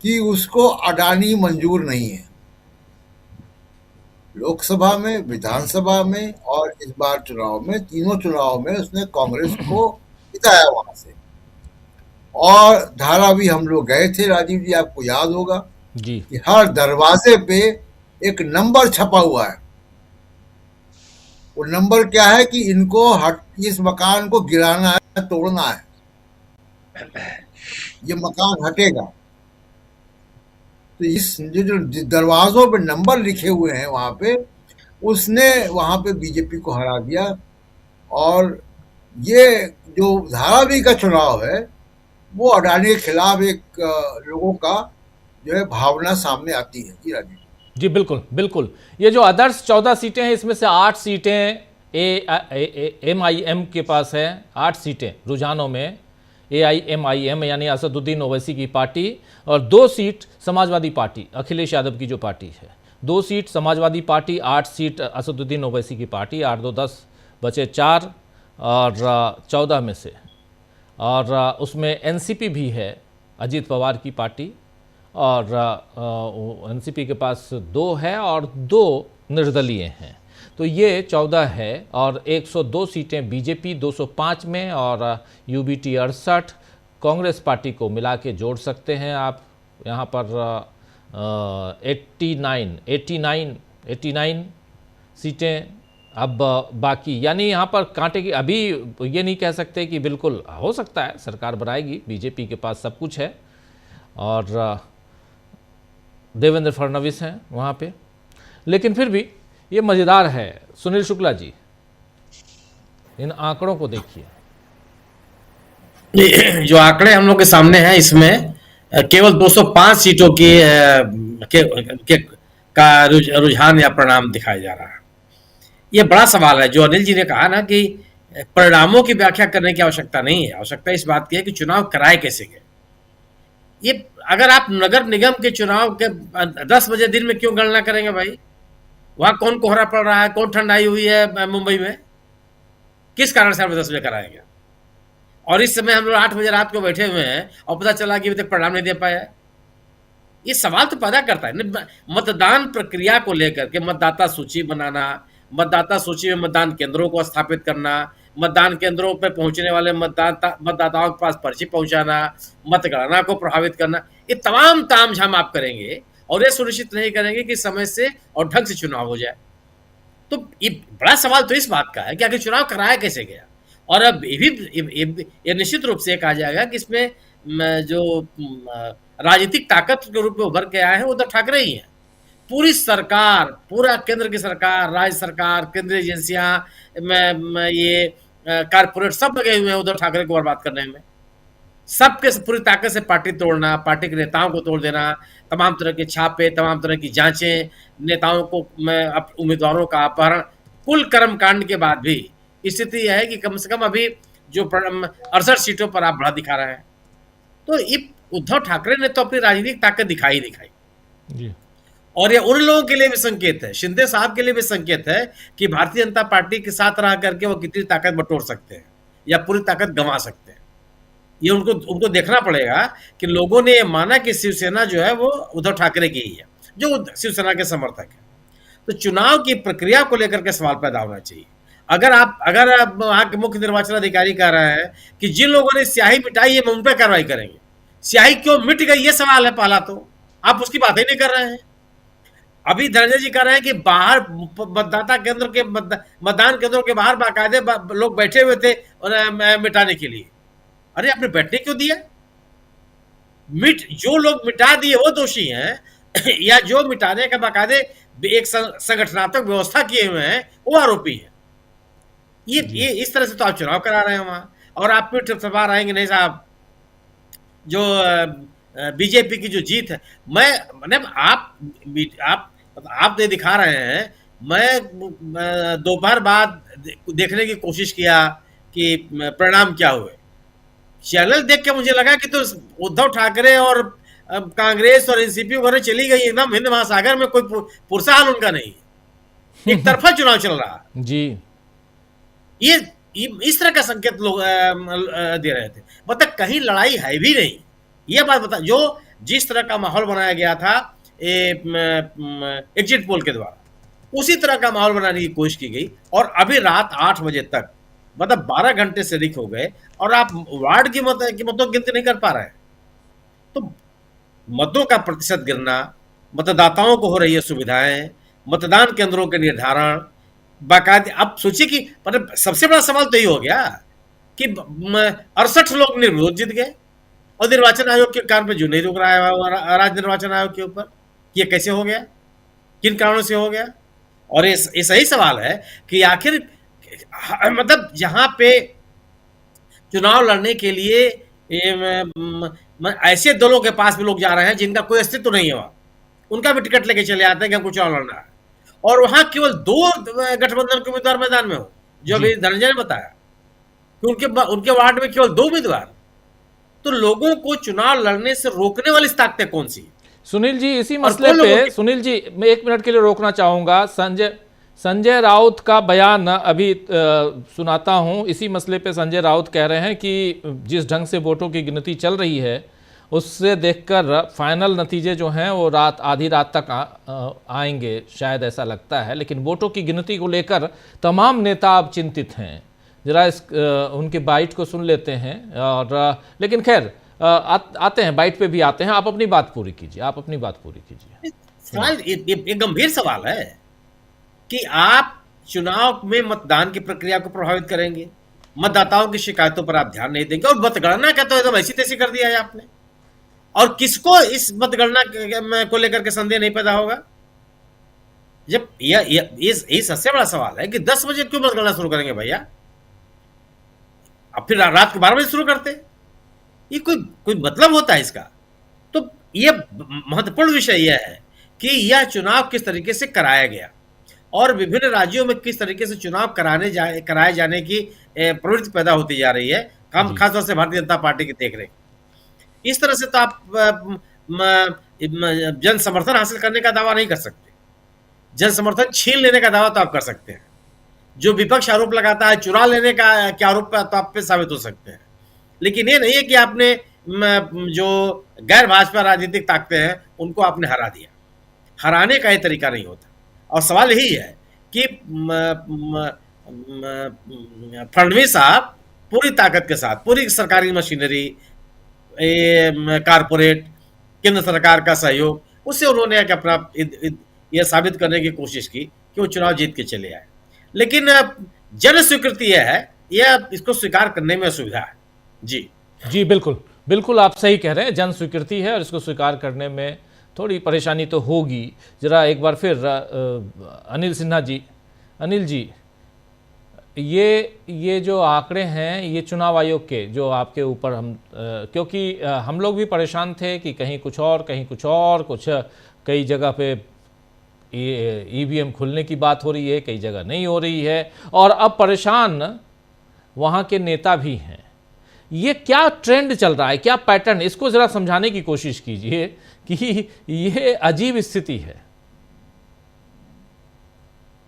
कि उसको अडानी मंजूर नहीं है। लोकसभा में, विधानसभा में और इस बार चुनाव में, तीनों चुनाव में उसने कांग्रेस को जिताया वहां से। और धारावी हम लोग गए थे राजीव जी, आपको याद होगा जी, कि हर दरवाजे पे एक नंबर छपा हुआ है। वो नंबर क्या है कि इनको इस मकान को गिराना है, तोड़ना है, ये मकान हटेगा। तो इस जो दरवाजों पे नंबर लिखे हुए हैं वहां पे, उसने वहां पे बीजेपी को हरा दिया। और ये जो धारावी का चुनाव है, वो अडानी के खिलाफ एक लोगों का जो है भावना सामने आती है। जी राजीव। जी बिल्कुल बिल्कुल। ये जो अदर्स 14 सीटें हैं, इसमें से 8 सीटें AIM के पास है। 8 सीटें रुझानों में AIMIM यानी असदुद्दीन ओवैसी की पार्टी, और 2 सीट समाजवादी पार्टी, अखिलेश यादव की जो पार्टी है। 2 seat Samajwadi party, 8 seat Asaduddin Owaisi की पार्टी। 8 2 10 बचे 4 और 14 में से। और उसमें NCP भी है, अजीत पवार की पार्टी, और NCP के पास 2 है और 2 निर्दलीय हैं। तो ये 14 है, और 102 सीटें बीजेपी 205 में, और UBT 68। कांग्रेस पार्टी को मिला के जोड़ सकते हैं आप यहाँ पर 89 सीटें अब बाकी। यानी यहाँ पर कांटे की, अभी ये नहीं कह सकते कि बिल्कुल हो सकता है सरकार बनाएगी, बीजेपी के पास सब कुछ है, और देवेंद्र फडणवीस हैं वहाँ पे। लेकिन फिर भी ये मज़ेदार है सुनील शुक्ला जी, इन आंकड़ों को देखिए। जो आंकड़े हम लोग के सामने हैं, इसमें केवल 205 सीटों का रुझान या परिणाम दिखाया जा रहा है। ये बड़ा सवाल है। जो अनिल जी ने कहा ना कि परिणामों की व्याख्या करने की आवश्यकता नहीं है, आवश्यकता इस बात की है कि चुनाव कराए कैसे गए। ये अगर आप नगर निगम के चुनाव के 10 बजे दिन में क्यों गणना करेंगे भाई? वहां कौन कोहरा पड़ रहा है, कौन ठंड आई हुई है मुंबई में, किस कारण से हम 10 बजे कराएंगे? और इस समय हम लोग 8 बजे रात को बैठे हुए हैं और पता चला कि अभी तक परिणाम नहीं दे पाया है। ये सवाल तो पैदा करता है। मतदान प्रक्रिया को लेकर के मतदाता सूची बनाना, मतदाता सूची में मतदान केंद्रों को स्थापित करना, मतदान केंद्रों पर पहुंचने वाले मतदाताओं के पास पर्ची पहुंचाना, मतगणना को प्रभावित करना, ये तमाम तामझाम आप करेंगे और ये सुनिश्चित नहीं करेंगे कि समय से और ढंग से चुनाव हो जाए। तो ये बड़ा सवाल तो इस बात का है कि आखिर चुनाव कराया कैसे गया। और अब ये निश्चित रूप से कहा जाएगा कि इसमें जो राजनीतिक ताकत के रूप में उभर के आए हैं उद्धव ठाकरे ही हैं। पूरी सरकार, पूरा केंद्र की सरकार, राज्य सरकार, केंद्रीय एजेंसियां, ये कारपोरेट सब लगे हुए हैं उद्धव ठाकरे को बर्बाद करने में। सबके पूरी ताकत से पार्टी तोड़ना, पार्टी के नेताओं को तोड़ देना, तमाम तरह के छापे, तमाम तरह की जांचें, नेताओं को उम्मीदवारों का अपहरण, कुल कर्मकांड के बाद भी स्थिति यह है कि कम से कम अभी जो 68 सीटों पर आप बढ़ा दिखा रहे हैं। तो ये उद्धव ठाकरे ने तो अपनी राजनीतिक ताकत दिखाई जी। और ये उन लोगों के लिए भी संकेत है, शिंदे साहब के लिए भी संकेत है कि भारतीय जनता पार्टी के साथ रह करके वो कितनी ताकत बटोर सकते हैं या पूरी ताकत गंवा सकते हैं। ये उनको देखना पड़ेगा कि लोगों ने ये माना कि शिवसेना जो है वो उद्धव ठाकरे की ही है, जो शिवसेना के समर्थक है। तो चुनाव की प्रक्रिया को लेकर के सवाल पैदा होना चाहिए। अगर आप वहां के मुख्य निर्वाचन अधिकारी कह रहे हैं कि जिन लोगों ने स्याही मिटाई है हम उन पर कार्रवाई करेंगे, स्याही क्यों मिट गई ये सवाल है पहला। तो आप उसकी बात ही नहीं कर रहे हैं। अभी धनंजय जी कह रहे हैं कि बाहर मतदाता केंद्र के मतदान केंद्रों के बाहर बाकायदे लोग बैठे हुए थे मिटाने के लिए। अरे आपने बैठने क्यों दिया? जो लोग मिटा दिए वो दोषी हैं या जो मिटाने का बाकायदे एक संगठनात्मक व्यवस्था किए हुए हैं वो आरोपी है। ये इस तरह से तो आप चुनाव करा रहे हैं वहां, और आप फिर सवाल आएंगे नहीं साहब जो बीजेपी की जो जीत है। आप ये दिखा रहे हैं। मैं दोपहर बाद देखने की कोशिश किया कि परिणाम क्या हुए। चैनल देख के मुझे लगा कि तो उद्धव ठाकरे और कांग्रेस और एनसीपी वगैरह चली गई एकदम हिंद महासागर में, कोई पुरसा हाल उनका नहीं, एक तरफा चुनाव चल रहा जी। ये इस तरह का संकेत लोग दे रहे थे। मतलब कहीं लड़ाई है भी नहीं। ये बात बता, जो जिस तरह का माहौल बनाया गया था एग्जिट पोल के द्वारा, उसी तरह का माहौल बनाने की कोशिश की गई। और अभी रात 8 बजे तक, मतलब 12 घंटे से अधिक हो गए और आप वार्ड की मतों की गिनती नहीं कर पा रहे हैं। तो मतों का प्रतिशत गिरना, मतदाताओं को हो रही है सुविधाएं, मतदान केंद्रों के निर्धारण बाकायदे। अब सोचिए कि मतलब सबसे बड़ा सवाल तो यही हो गया कि 68 लोग निर्विरोध जीत गए और निर्वाचन आयोग के कारण पे जो नहीं रुक रहा है राज्य निर्वाचन आयोग के ऊपर। ये कैसे हो गया, किन कारणों से हो गया? और ये सही सवाल है कि आखिर मतलब जहां पे चुनाव लड़ने के लिए ये ऐसे दलों के पास भी लोग जा रहे हैं जिनका कोई अस्तित्व नहीं है, वहाँ उनका भी टिकट लेके चले आते हैं कि हमको चुनाव लड़ना है, और वहां केवल 2 गठबंधन के उम्मीदवार मैदान में हो, जो अभी धनंजय ने बताया कि उनके वार्ड में केवल 2 उम्मीदवार। तो लोगों को चुनाव लड़ने से रोकने वाली ताकतें कौन सी? सुनील जी, इसी मसले पे, सुनील जी मैं 1 मिनट के लिए रोकना चाहूंगा। संजय राउत का बयान अभी सुनाता हूं। इसी मसले पे संजय राउत कह रहे हैं कि जिस ढंग से वोटों की गिनती चल रही है उससे देखकर फाइनल नतीजे जो हैं वो आधी रात तक आएंगे, शायद ऐसा लगता है। लेकिन वोटों की गिनती को लेकर तमाम नेता अब चिंतित हैं। जरा उनके बाइट को सुन लेते हैं। और लेकिन खैर आते हैं, बाइट पे भी आते हैं। आप अपनी बात पूरी कीजिए। सवाल एक गंभीर सवाल है कि आप चुनाव में मतदान की प्रक्रिया को प्रभावित करेंगे, मतदाताओं की शिकायतों पर आप ध्यान नहीं देंगे, और मतगणना का तो एकदम ऐसी तैसी कर दिया है आपने। और किसको इस मतगणना को लेकर के संदेह नहीं पैदा होगा? जब ये सबसे बड़ा सवाल है कि 10 बजे क्यों मतगणना शुरू करेंगे भैया? अब फिर रात के 12 बजे शुरू करते, ये कोई मतलब होता है इसका? तो ये महत्वपूर्ण विषय यह है कि यह चुनाव किस तरीके से कराया गया और विभिन्न राज्यों में किस तरीके से चुनाव कराए जाने की प्रवृत्ति पैदा होती जा रही है, खासतौर से भारतीय जनता पार्टी की देखरेख। इस तरह से तो आप जन समर्थन हासिल करने का दावा नहीं कर सकते। जन समर्थन छीन लेने का दावा तो आप कर सकते हैं। जो विपक्ष आरोप लगाता है चुरा लेने का क्या आरोप तो आप पे साबित हो सकते हैं, लेकिन ये नहीं है कि आपने जो गैर भाजपा राजनीतिक ताकतें हैं उनको आपने हरा दिया। हराने का ये तरीका नहीं होता। और सवाल यही है कि फडणवीस साहब पूरी ताकत के साथ, पूरी सरकारी मशीनरी, कारपोरेट, केंद्र सरकार का सहयोग, उससे उन्होंने अपना यह साबित करने की कोशिश की कि वो चुनाव जीत के चले आए। लेकिन जन स्वीकृति यह है, यह इसको स्वीकार करने में असुविधा है। जी बिल्कुल आप सही कह रहे हैं। जन स्वीकृति है और इसको स्वीकार करने में थोड़ी परेशानी तो होगी। जरा एक बार फिर अनिल सिन्हा जी, अनिल जी, ये जो आंकड़े हैं ये चुनाव आयोग के जो आपके ऊपर क्योंकि हम लोग भी परेशान थे कि कहीं कुछ और कई जगह पे ईवीएम खुलने की बात हो रही है, कई जगह नहीं हो रही है, और अब परेशान वहाँ के नेता भी हैं। ये क्या ट्रेंड चल रहा है, क्या पैटर्न, इसको ज़रा समझाने की कोशिश कीजिए कि ये अजीब स्थिति है।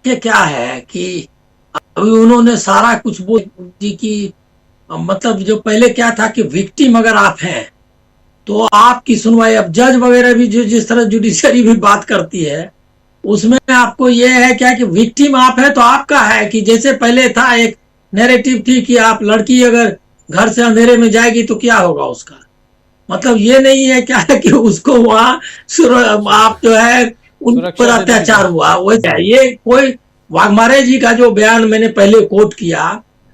ये क्या है कि अभी उन्होंने सारा कुछ बोल दी कि मतलब जो पहले क्या था कि विक्टिम अगर आप हैं तो आपकी सुनवाई, अब जज वगैरह भी जो जिस तरह जुडिशरी भी बात करती है उसमें आपको ये है क्या कि विक्टिम आप है तो आपका है कि जैसे पहले था एक नैरेटिव थी कि आप लड़की अगर घर से अंधेरे में जाएगी तो क्या होगा उसका, मतलब ये नहीं है क्या है कि उसको वहां आप जो है उन पर अत्याचार हुआ। वैसे ये कोई वाघमारे जी का जो बयान मैंने पहले कोट किया,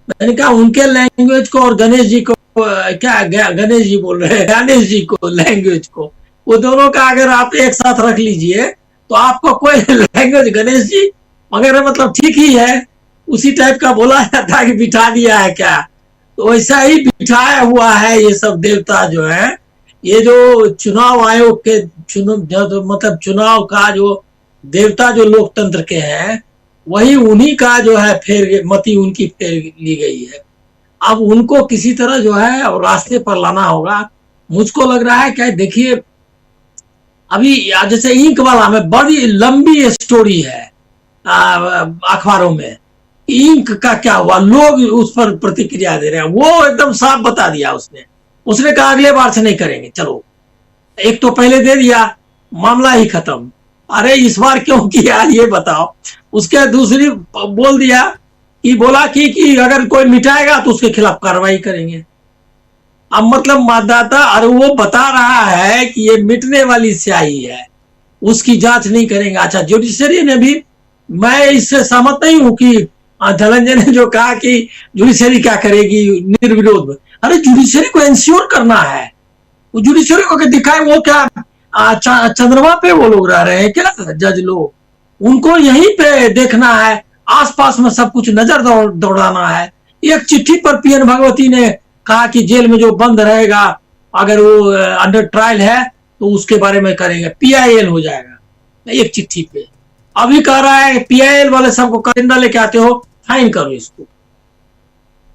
मैंने कहा उनके लैंग्वेज को और गणेश जी को गणेश जी बोल रहे हैं, गणेश जी को लैंग्वेज को, वो दोनों का अगर आप एक साथ रख लीजिए तो आपको कोई लैंग्वेज गणेश जी वगैरह मतलब ठीक ही है, उसी टाइप का बोला जाता है कि बिठा दिया है क्या, तो वैसा ही बिठाया हुआ है ये सब देवता जो है। ये जो चुनाव आयोग के मतलब चुनाव का जो देवता जो लोकतंत्र के हैं वही उन्हीं का जो है मति उनकी फेर ली गई है। अब उनको किसी तरह जो है रास्ते पर लाना होगा। मुझको लग रहा है क्या, देखिए अभी जैसे इंक वाला में बड़ी लंबी स्टोरी है अखबारों में, इंक का क्या हुआ, लोग उस पर प्रतिक्रिया दे रहे हैं, वो एकदम साफ बता दिया उसने कहा अगले बार से नहीं करेंगे। चलो एक तो पहले दे दिया, मामला ही खत्म, अरे इस बार क्यों किया ये बताओ। उसके दूसरी बोल दिया कि बोला कि अगर कोई मिटाएगा तो उसके खिलाफ कार्रवाई करेंगे। अब मतलब मतदाता, अरे वो बता रहा है कि ये मिटने वाली स्याही है, उसकी जांच नहीं करेंगे। अच्छा, जुडिशरी ने भी, मैं इससे सहमत नहीं हूं कि धनंजय ने जो कहा कि जुडिशरी क्या करेगी निर्विरोध, अरे जुडिशरी को इंश्योर करना है, वो जुडिशरी को दिखाए, वो क्या चंद्रमा पे वो लोग रह रहे हैं क्या जज लोग, उनको यहीं पे देखना है, आसपास में सब कुछ नजर दौड़ाना है। एक चिट्ठी पर पीएन भगवती ने कहा कि जेल में जो बंद रहेगा अगर वो अंडर ट्रायल है तो उसके बारे में करेंगे, PIL हो जाएगा एक चिट्ठी पे। अभी कह रहा है PIL वाले सबको करिंदा लेके आते हो, फाइन करो इसको।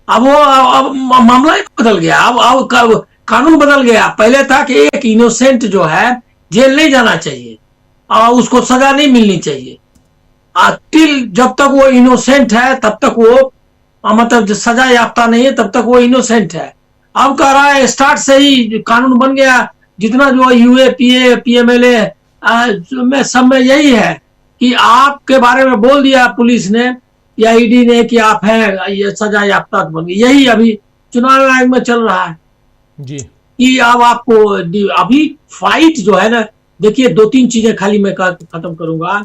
अब वो अब मामला ही बदल गया, अब कानून बदल गया। पहले था कि एक इनोसेंट जो है जेल नहीं जाना चाहिए और उसको सजा नहीं मिलनी चाहिए, टिल जब तक वो इनोसेंट है तब तक वो मतलब सजा याफ्ता नहीं है तब तक वो इनोसेंट है। अब कह रहा है स्टार्ट से ही कानून बन गया, जितना जो UA PA PMLA में सब में यही है कि आपके बारे में बोल दिया पुलिस ने या ED ने कि आप हैं ये सजा याफ्ता बन गई। यही अभी चुनाव आयोग में चल रहा है जी कि अब आपको अभी फाइट जो है ना, देखिए 2-3 चीजें खाली मैं खत्म करूंगा।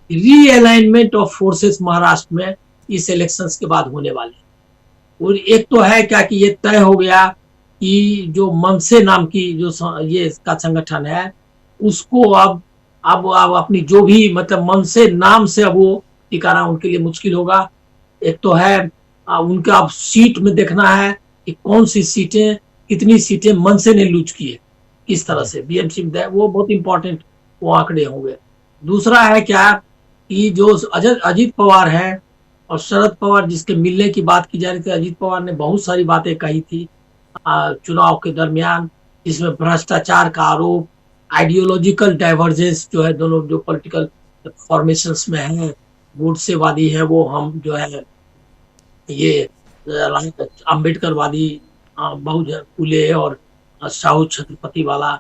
रीअलाइनमेंट ऑफ फोर्सेस महाराष्ट्र में इस इलेक्शंस के बाद होने वाले, और एक तो है क्या कि ये तय हो गया कि जो मनसे नाम की जो ये इसका संगठन है उसको अब अपनी जो भी मतलब मनसे नाम से अब वो टिकाना उनके लिए मुश्किल होगा। एक तो है उनका अब सीट में देखना है कि कौन सी सीटें कितनी सीटें मनसे ने लूज की है, किस तरह से BMC में वो बहुत इंपॉर्टेंट वो आंकड़े होंगे। दूसरा है क्या कि जो अजीत पवार है और शरद पवार जिसके मिलने की बात की जा रही थी, अजीत पवार ने बहुत सारी बातें कही थी चुनाव के दरमियान, जिसमें भ्रष्टाचार का आरोप, आइडियोलॉजिकल डाइवर्जेंस जो है दोनों जो पॉलिटिकल फॉर्मेशंस में है, गोडसेवादी है वो हम जो है ये अम्बेडकरवादी बहुजन फुले और साहू छत्रपति वाला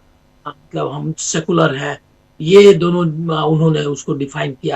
मतलब हम सेकुलर है, ये दोनों उन्होंने उसको डिफाइन किया।